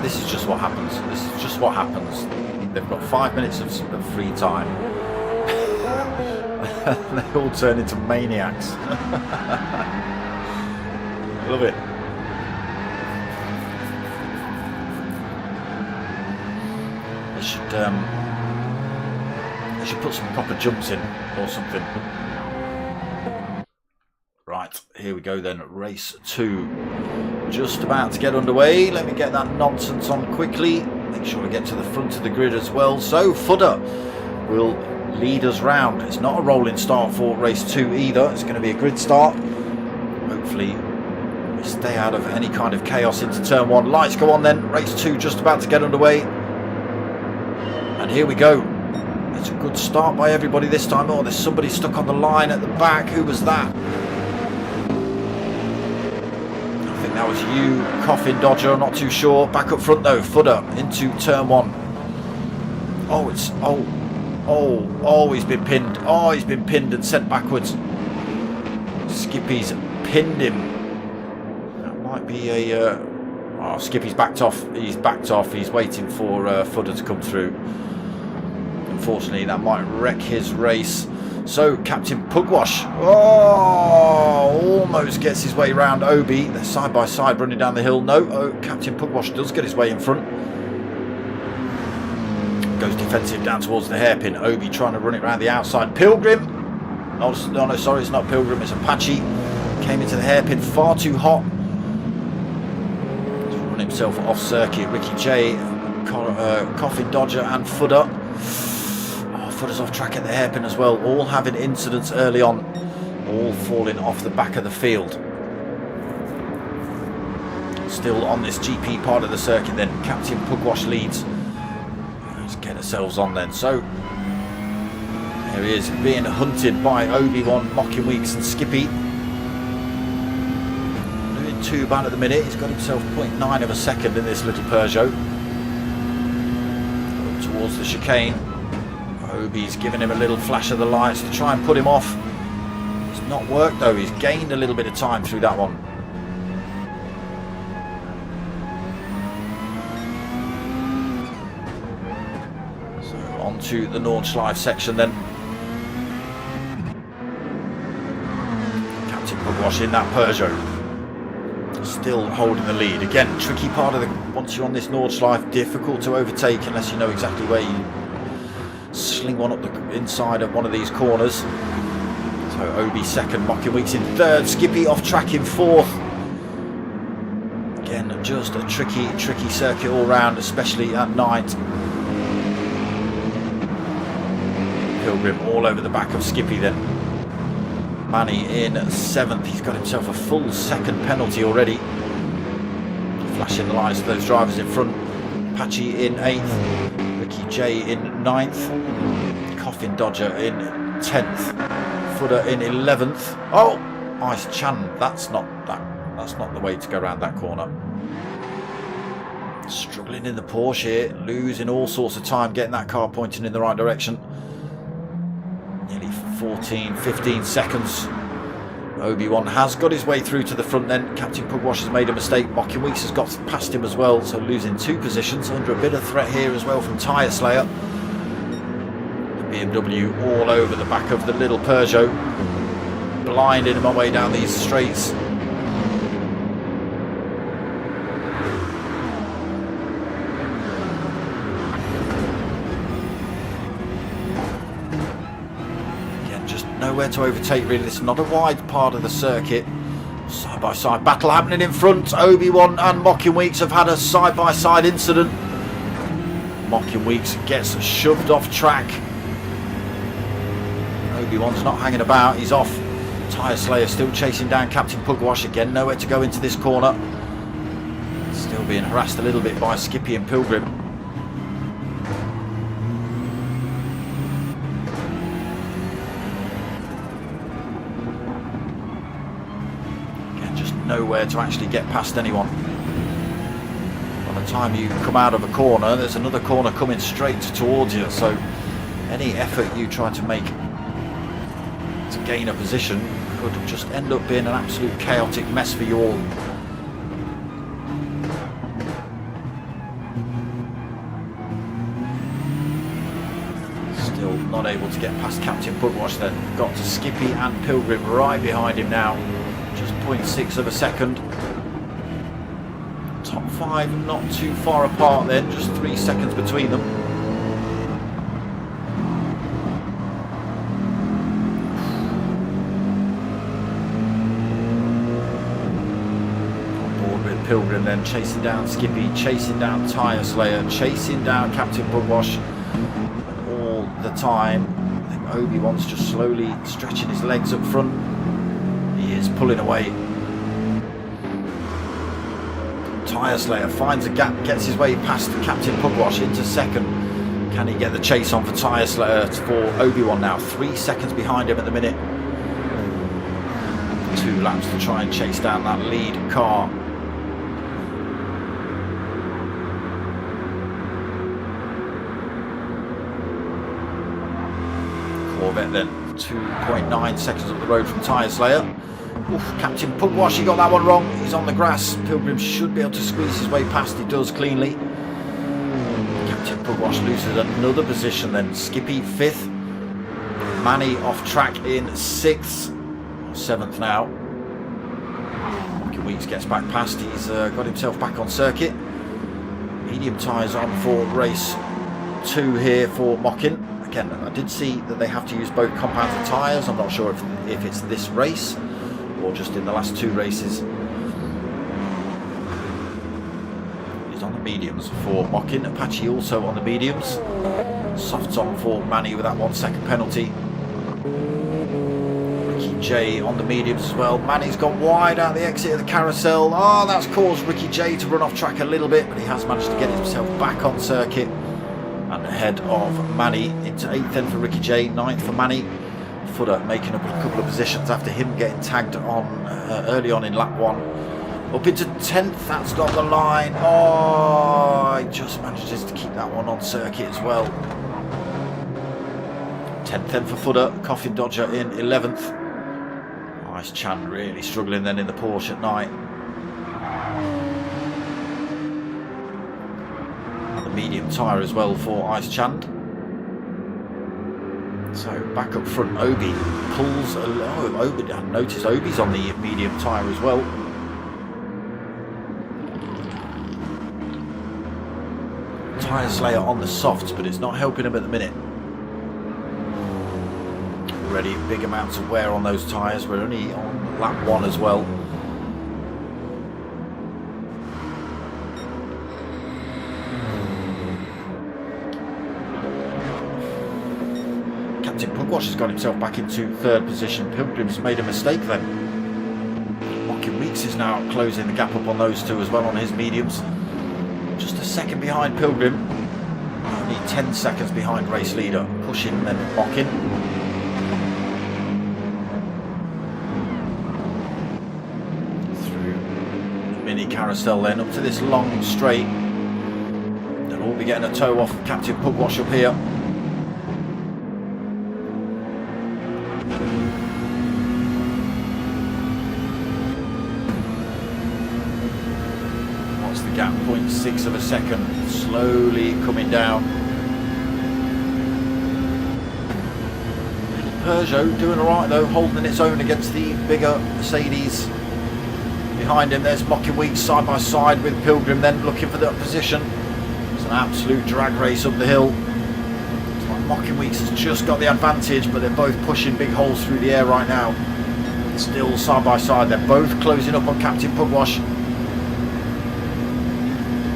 This is just what happens. This is just what happens. They've got 5 minutes of free time. And they all turn into maniacs. Love it. They should put some proper jumps in or something. Right, here we go then. Race 2. Just about to get underway. Let me get that nonsense on quickly. Make sure I get to the front of the grid as well. So Fudder will lead us round. It's not a rolling start for race 2 either. It's going to be a grid start. Hopefully we stay out of any kind of chaos into turn 1. Lights go on then. Race 2 just about to get underway. And here we go. It's a good start by everybody this time. Oh, there's somebody stuck on the line at the back. Who was that? I think that was you, Coffin Dodger. I'm not too sure. Back up front though. Fudder into turn 1. Oh, it's... Oh, he's been pinned. Oh, he's been pinned and sent backwards. Skippy's pinned him. That might be a... Oh, Skippy's backed off. He's backed off. He's waiting for Fudder to come through. Unfortunately, that might wreck his race. So, Captain Pugwash. Oh, almost gets his way round Obi. They're side by side running down the hill. No, Captain Pugwash does get his way in front. Goes defensive down towards the hairpin. Obi trying to run it around the outside. Pilgrim. No, sorry, it's not Pilgrim. It's Apache. Came into the hairpin far too hot. He's run himself off circuit. Ricky J, Coffin Dodger and Fudder. Oh, Fudder's off track at the hairpin as well. All having incidents early on. All falling off the back of the field. Still on this GP part of the circuit then. Captain Pugwash leads. Let's get ourselves on then. So there he is being hunted by Obi-Wan, Mocking Weeks and Skippy. Doing too bad at the minute. He's got himself 0.9 of a second in this little Peugeot. Up towards the chicane. Obi's giving him a little flash of the lights to try and put him off. It's not worked though. He's gained a little bit of time through that one. To the Nordschleife section then. Captain Pugwash in that Peugeot. Still holding the lead. Again, tricky part of the... Once you're on this Nordschleife, difficult to overtake unless you know exactly where you sling one up the inside of one of these corners. So Obi second, Mocking Weeks in third, Skippy off track in fourth. Again, just a tricky circuit all round, especially at night. Pilgrim all over the back of Skippy then. Manny in 7th. He's got himself a full second penalty already. Flashing the lights to those drivers in front. Apache in 8th. Ricky J in 9th. Coffin Dodger in 10th. Fudder in 11th. Oh, Ice Chan. That's not the way to go around that corner. Struggling in the Porsche here. Losing all sorts of time getting that car pointing in the right direction. Nearly 14, 15 seconds. Obi-Wan has got his way through to the front then. Captain Pugwash has made a mistake. Mocking Weeks has got past him as well, so losing 2 positions. Under a bit of threat here as well from Tyre Slayer. The BMW all over the back of the little Peugeot. Blinding him on way down these straights. Nowhere to overtake really. It's not a wide part of the circuit. Side by side battle happening in front. Obi-Wan and Mocking Weeks have had a side by side incident. Mocking Weeks gets shoved off track. Obi-Wan's not hanging about. He's off. Tyre Slayer still chasing down Captain Pugwash. Again, nowhere to go into this corner. Still being harassed a little bit by Skippy and Pilgrim. Nowhere to actually get past anyone. On a time you come out of a corner, there's another corner coming straight towards you, so any effort you try to make to gain a position could just end up being an absolute chaotic mess for you all. Still not able to get past Captain Pugwash then. Got to Skippy and Pilgrim right behind him now. Just 0.6 of a second. Top 5 not too far apart then, just 3 seconds between them. On board with Pilgrim then, chasing down Skippy, chasing down Tyre Slayer, chasing down Captain Pugwash. All the time, I think Obi-Wan's just slowly stretching his legs up front. He is pulling away. Tyre Slayer finds a gap, gets his way past Captain Pugwash into second. Can he get the chase on for Tyre Slayer for Obi-Wan now? 3 seconds behind him at the minute. 2 laps to try and chase down that lead car. Corvette then, 2.9 seconds up the road from Tyre Slayer. Oof, Captain Pugwash, he got that one wrong. He's on the grass. Pilgrim should be able to squeeze his way past. He does cleanly. Captain Pugwash loses another position then. Skippy 5th. Manny off track in 6th. 7th now. Weeks gets back past. He's got himself back on circuit. Medium tyres on for race 2 here for Mockin. Again, I did see that they have to use both compounds of tyres. I'm not sure if it's this race or just in the last 2 races. He's on the mediums for Mockin. Apache also on the mediums. Softs on for Manny with that 1 second penalty. Ricky J on the mediums as well. Manny's gone wide out the exit of the carousel. Oh, that's caused Ricky J to run off track a little bit, but he has managed to get himself back on circuit and ahead of Manny. Into 8th then for Ricky J, 9th for Manny. Footer making up a couple of positions after him getting tagged on early on in lap 1. Up into 10th, that's got the line. Oh, he just manages to keep that one on circuit as well. 10th then for Footer, Coffin Dodger in 11th. Ice Chan really struggling then in the Porsche at night. And the medium tyre as well for Ice Chan. So back up front, Obi pulls a low. Obi, I noticed Obi's on the medium tyre as well. Tyre Slayer on the softs, but it's not helping him at the minute. Already big amounts of wear on those tyres. We're only on lap 1 as well. Pugwash has got himself back into 3rd position. Pilgrim's made a mistake then. Mockin Weeks is now closing the gap up on those 2 as well on his mediums. Just a second behind Pilgrim. Only 10 seconds behind race leader. Pushing then Mockin. Through the mini carousel then up to this long straight. They'll all be getting a tow off Captain Pugwash up here. Gap 0.6 of a second, slowly coming down. Little Peugeot doing alright though, holding its own against the bigger Mercedes. Behind him there's Mockin Weeks side by side with Pilgrim then looking for that position. It's an absolute drag race up the hill. It's like Mockin Weeks has just got the advantage, but they're both pushing big holes through the air right now. Still side by side, they're both closing up on Captain Pugwash.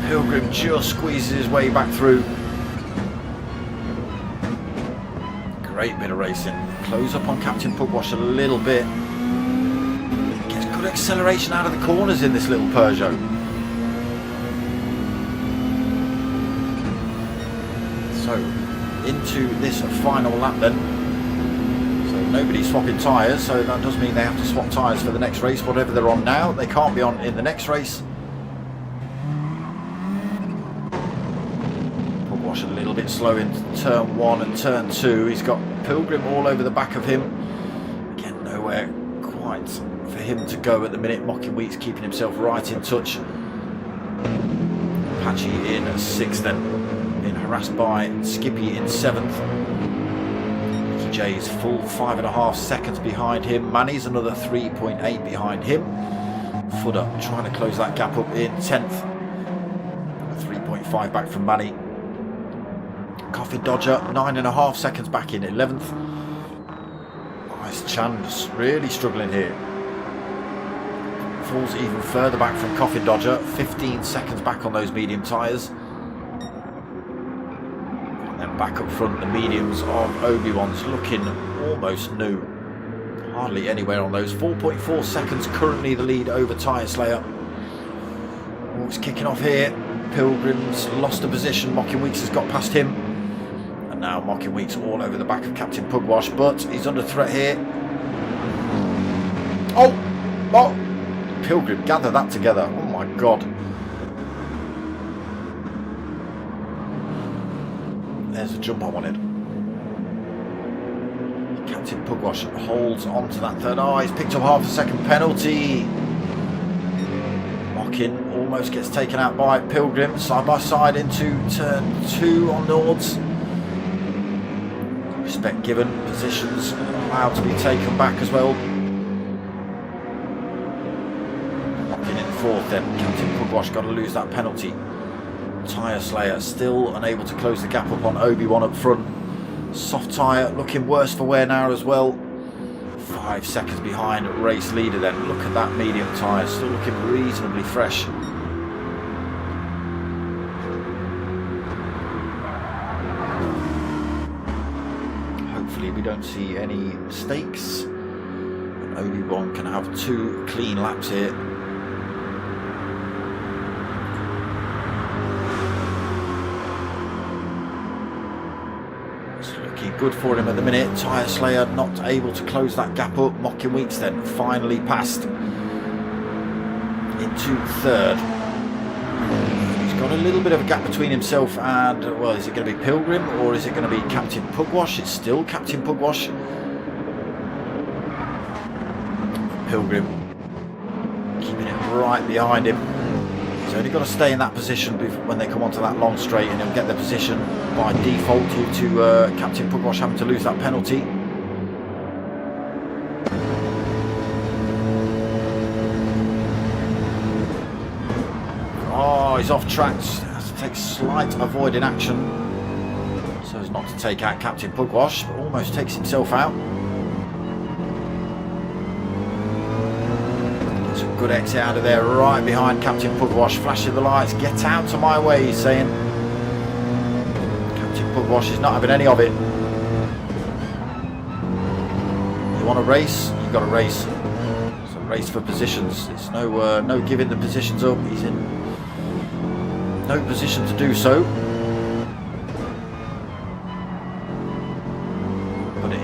Pilgrim just squeezes his way back through. Great bit of racing. Close up on Captain Pugwash a little bit. Gets good acceleration out of the corners in this little Peugeot. So into this final lap then. So nobody's swapping tyres, so that does mean they have to swap tyres for the next race. Whatever they're on now, they can't be on in the next race. bit slow in turn 1 and turn 2. He's got Pilgrim all over the back of him. Again, nowhere quite for him to go at the minute. Mocking Weeks keeping himself right in touch. Apache in 6th then, being harassed by Skippy in 7th. Ricky J's full 5.5 seconds behind him. Manny's another 3.8 behind him. Footer trying to close that gap up in 10th. 3.5 back from Manny. Coffin Dodger 9.5 seconds back in 11th. Nice Chan's really struggling here. Falls even further back from Coffin Dodger, 15 seconds back on those medium tyres. And then back up front, the mediums of Obi-Wan's looking almost new. Hardly anywhere on those. 4.4 seconds currently the lead over Tyre Slayer. Oh, it's kicking off here. Pilgrim's lost a position. Mocking Weeks has got past him. And now Mocking Weeks all over the back of Captain Pugwash, but he's under threat here. Oh! Pilgrim, gather that together. Oh my god. There's the jump I wanted. Captain Pugwash holds on to that third. Oh, he's picked up half a second penalty. Mocking almost gets taken out by Pilgrim. Side by side into turn 2 on Nords. Respect given. Positions allowed to be taken back as well. 4th then, Captain Pugwash got to lose that penalty. Tyre Slayer still unable to close the gap up on Obi-Wan up front. Soft tyre looking worse for wear now as well. 5 seconds behind race leader then. Look at that medium tyre, still looking reasonably fresh. Hopefully we don't see any mistakes. And Obi-Wan can have 2 clean laps here. Good for him at the minute. Tyre Slayer not able to close that gap up. Mocking Weeks then finally passed into 3rd. He's got a little bit of a gap between himself and, well, is it going to be Pilgrim or is it going to be Captain Pugwash? It's still Captain Pugwash. Pilgrim keeping it right behind him. He's only got to stay in that position when they come onto that long straight, and he'll get their position by default due to Captain Pugwash having to lose that penalty. Oh, he's off track. Has to take slight avoiding action so as not to take out Captain Pugwash, but almost takes himself out. Good exit out of there, right behind Captain Pugwash, flashing the lights. Get out of my way, he's saying. Captain Pugwash is not having any of it. You want to race? You've got to race. It's a race for positions. It's no giving the positions up. He's in no position to do so.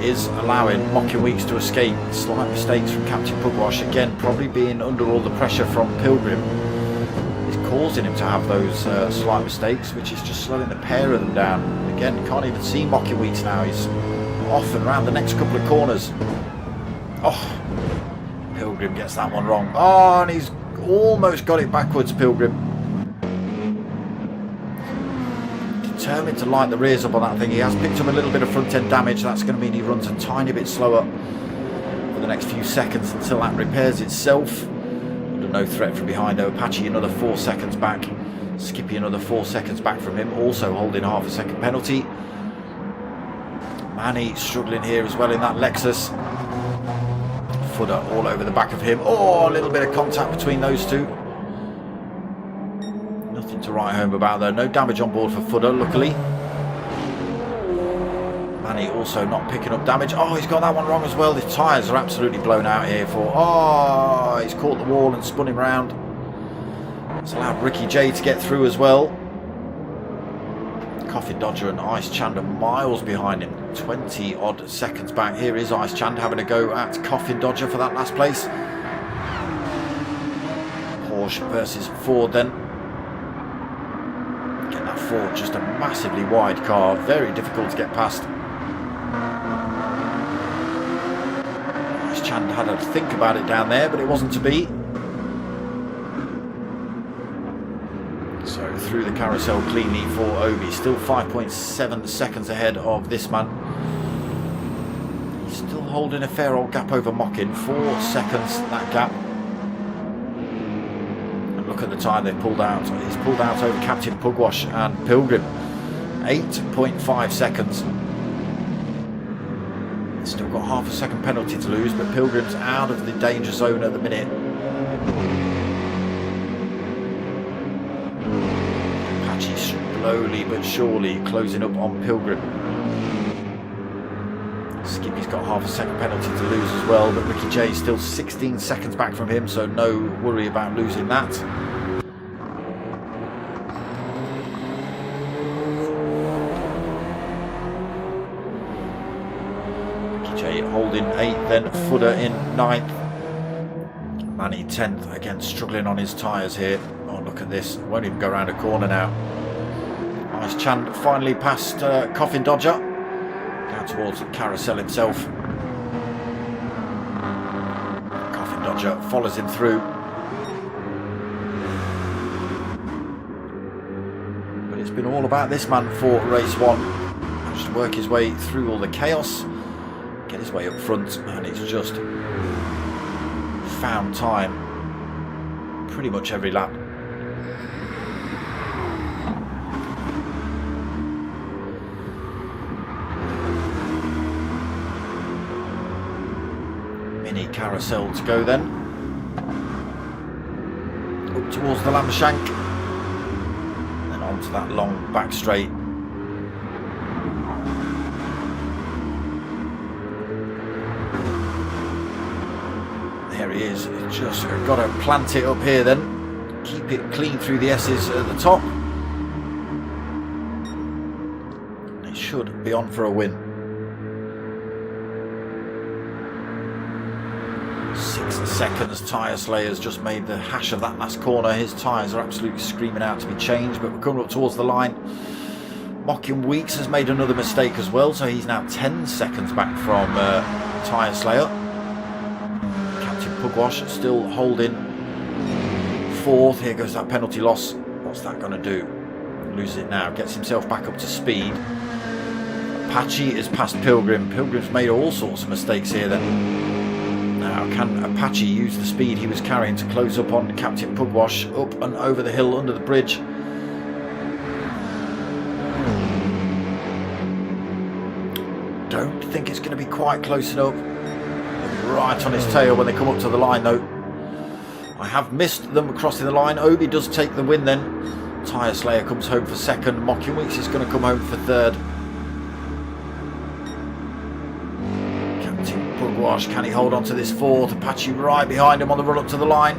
Is allowing Mocking Weeks to escape. Slight mistakes from Captain Pugwash, again probably being under all the pressure from Pilgrim is causing him to have those slight mistakes, which is just slowing the pair of them down. Again, can't even see Mocking Weeks now. He's off and around the next couple of corners. Oh, Pilgrim gets that one wrong. Oh, and he's almost got it backwards, Pilgrim. Determined to light the rears up on that thing. He has picked up a little bit of front end damage. That's going to mean he runs a tiny bit slower for the next few seconds until that repairs itself. Under no threat from behind though. Apache another 4 seconds back. Skippy another 4 seconds back from him, also holding half a second penalty. Manny struggling here as well in that Lexus. Footer all over the back of him. Oh, a little bit of contact between those two. Nothing to write home about though. No damage on board for Footer, luckily. Manny also not picking up damage. Oh, he's got that one wrong as well. The tyres are absolutely blown out here for... Oh, he's caught the wall and spun him round. It's allowed Ricky J to get through as well. Coffin Dodger and Ice Chand are miles behind him. 20 odd seconds back. Here is Ice Chand having a go at Coffin Dodger for that last place. Porsche versus Ford then. for just a massively wide car, very difficult to get past. Chand had to think about it down there, but it wasn't to be. So through the carousel cleanly for Obi, still 5.7 seconds ahead of this man. He's still holding a fair old gap over Mockin, 4 seconds that gap. And look at the time they've pulled out. He's pulled out over Captain Pugwash and Pilgrim, 8.5 seconds. Still got half a second penalty to lose, but Pilgrim's out of the danger zone at the minute. Apache slowly but surely closing up on Pilgrim. Skippy's got half a second penalty to lose as well, but Ricky J's still 16 seconds back from him, so no worry about losing that. Holding 8th, then Footer in 9th. Manny 10th, again struggling on his tyres here. Oh, look at this, won't even go around a corner now. Nice Chand finally past Coffin Dodger, down towards the carousel himself. Coffin Dodger follows him through. But it's been all about this man for race 1. Managed to work his way through all the chaos, get his way up front, and it's just found time pretty much every lap. Mini carousel to go then, up towards the Lamshank, then onto that long back straight. He is just got to plant it up here then, keep it clean through the S's at the top, and it should be on for a win. 6 seconds. Tyre Slayer's just made the hash of that last corner. His tyres are absolutely screaming out to be changed, but we're coming up towards the line. Mockin Weeks has made another mistake as well, so he's now 10 seconds back from Tyre Slayer. Pugwash still holding 4th. Here goes that penalty loss. What's that going to do? Loses it now. Gets himself back up to speed. Apache is past Pilgrim. Pilgrim's made all sorts of mistakes here then. Now can Apache use the speed he was carrying to close up on Captain Pugwash up and over the hill under the bridge? Don't think it's going to be quite close enough. Right on his tail when they come up to the line though. I have missed them crossing the line. Obi does take the win then. Tyre Slayer comes home for 2nd. Mockin Weeks is going to come home for 3rd. Captain Pugwash, can he hold on to this 4th? Apache right behind him on the run up to the line.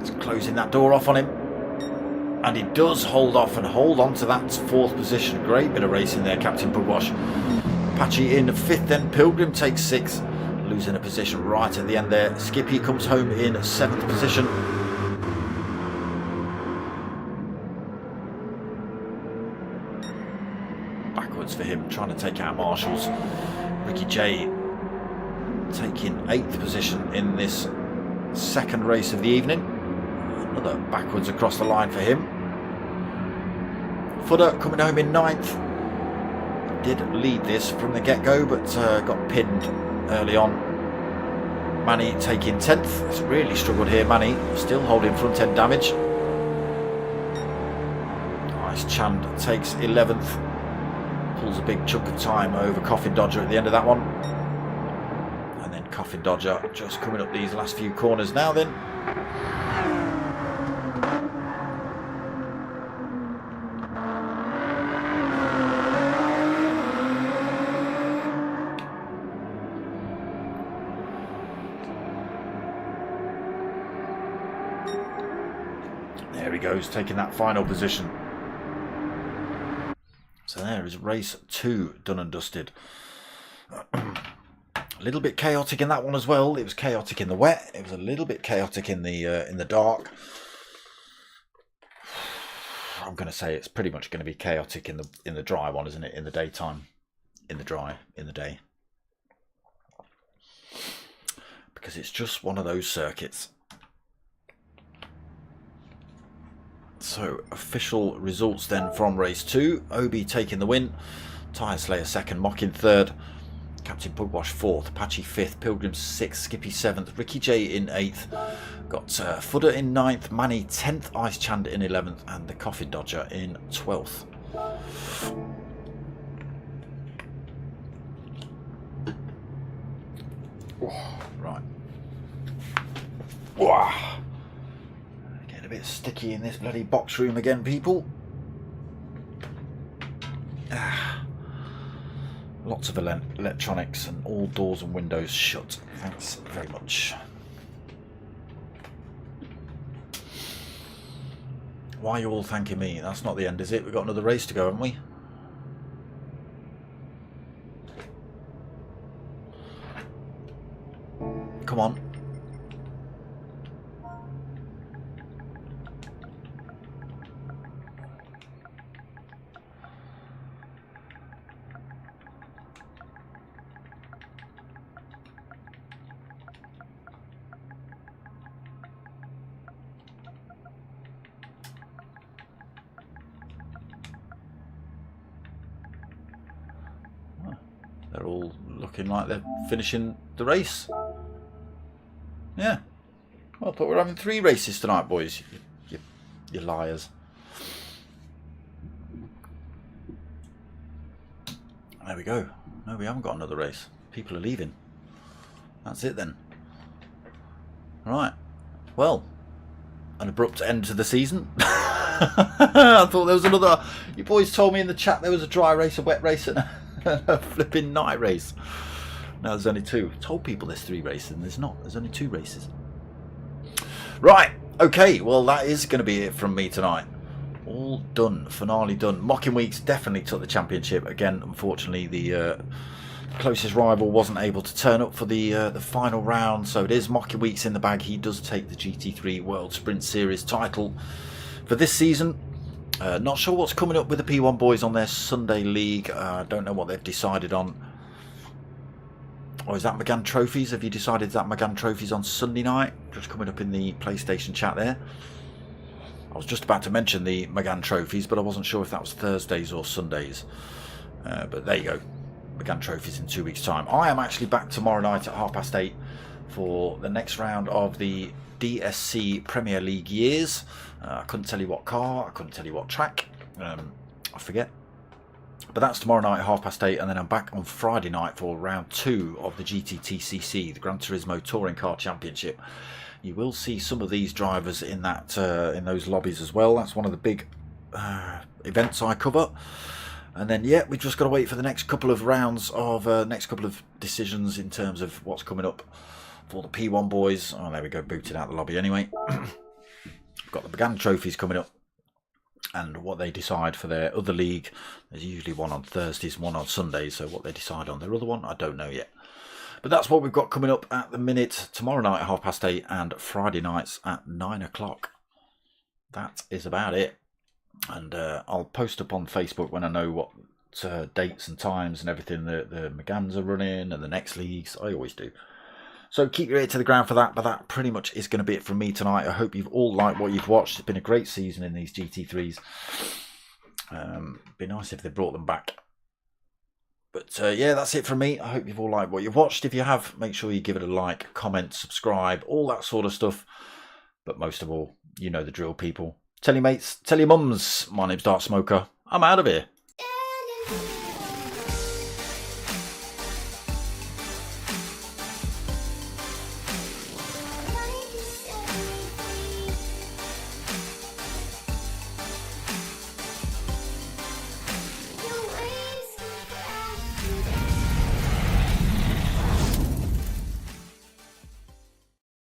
It's closing that door off on him. And he does hold off and hold on to that 4th position. Great bit of racing there, Captain Pugwash. Apache in 5th, then Pilgrim takes 6th, losing a position right at the end there. Skippy comes home in 7th position. Backwards for him, trying to take out Marshall's. Ricky J taking 8th position in this 2nd race of the evening. Another backwards across the line for him. Footer coming home in 9th. Did lead this from the get-go, but got pinned early on. Manny taking 10th. It's really struggled here, Manny. Still holding front-end damage. Nice Chand takes 11th. Pulls a big chunk of time over Coffin Dodger at the end of that one. And then Coffin Dodger just coming up these last few corners now then. There he goes, taking that final position. So there is race 2 done and dusted. A little bit chaotic in that one as well. It was chaotic in the wet. It was a little bit chaotic in the dark. I'm going to say it's pretty much going to be chaotic in the dry one, isn't it? In the daytime, in the day, because it's just one of those circuits. So official results then from race 2. Obi taking the win, Tyre Slayer second, Mocking third, Captain Pugwash fourth, Apache fifth, Pilgrim sixth, Skippy seventh, Ricky J in eighth, got Fudder in ninth, Manny 10th, Ice Chand in 11th, and the Coffin Dodger in 12th. Oh, right. Wow. Getting a bit sticky in this bloody box room again, people. Lots of electronics and all doors and windows shut. Thanks very much. Why are you all thanking me? That's not the end, is it? We've got another race to go, haven't we? Come on. They're all looking like they're finishing the race. Yeah. Well, I thought we were having 3 races tonight, boys. You liars. There we go. No, we haven't got another race. People are leaving. That's it then. Right. Well, an abrupt end to the season. I thought there was another... You boys told me in the chat there was a dry race, a wet race, and a flipping night race. No, there's only 2. I told people there's 3 races, and there's not. There's only 2 races. Right. Okay. Well, that is going to be it from me tonight. All done. Finale done. Mocking Weeks definitely took the championship. Again, unfortunately, the closest rival wasn't able to turn up for the final round. So it is Mocking Weeks in the bag. He does take the GT3 World Sprint Series title for this season. Not sure what's coming up with the P1 boys on their Sunday league. Don't know what they've decided on. Or is that McGann Trophies? Have you decided that McGann Trophies on Sunday night? Just coming up in the PlayStation chat there. I was just about to mention the McGann Trophies, but I wasn't sure if that was Thursdays or Sundays. But there you go. McGann Trophies in 2 weeks' time. I am actually back tomorrow night at 8:30 for the next round of the DSC Premier League years. I couldn't tell you what car, I couldn't tell you what track. I forget. But that's tomorrow night at 8:30, and then I'm back on Friday night for round 2 of the GT3 the Gran Turismo Touring Car Championship. You will see some of these drivers in that in those lobbies as well. That's one of the big events I cover. And then, yeah, we've just got to wait for the next couple of rounds of next couple of decisions in terms of what's coming up for the P1 boys. Oh, there we go, booted out the lobby anyway. We've got the McGann Trophies coming up, and what they decide for their other league. There's usually one on Thursdays, one on Sundays, so what they decide on their other one, I don't know yet. But that's what we've got coming up at the minute. Tomorrow night at 8:30 and Friday nights at 9 o'clock. That is about it. And I'll post up on Facebook when I know what dates and times and everything the McGanns are running and the next leagues. I always do. So keep your ear to the ground for that. But that pretty much is going to be it from me tonight. I hope you've all liked what you've watched. It's been a great season in these GT3s. Be nice if they brought them back. But yeah, that's it from me. I hope you've all liked what you've watched. If you have, make sure you give it a like, comment, subscribe, all that sort of stuff. But most of all, you know the drill, people. Tell your mates, tell your mums. My name's Dark Smoker. I'm out of here.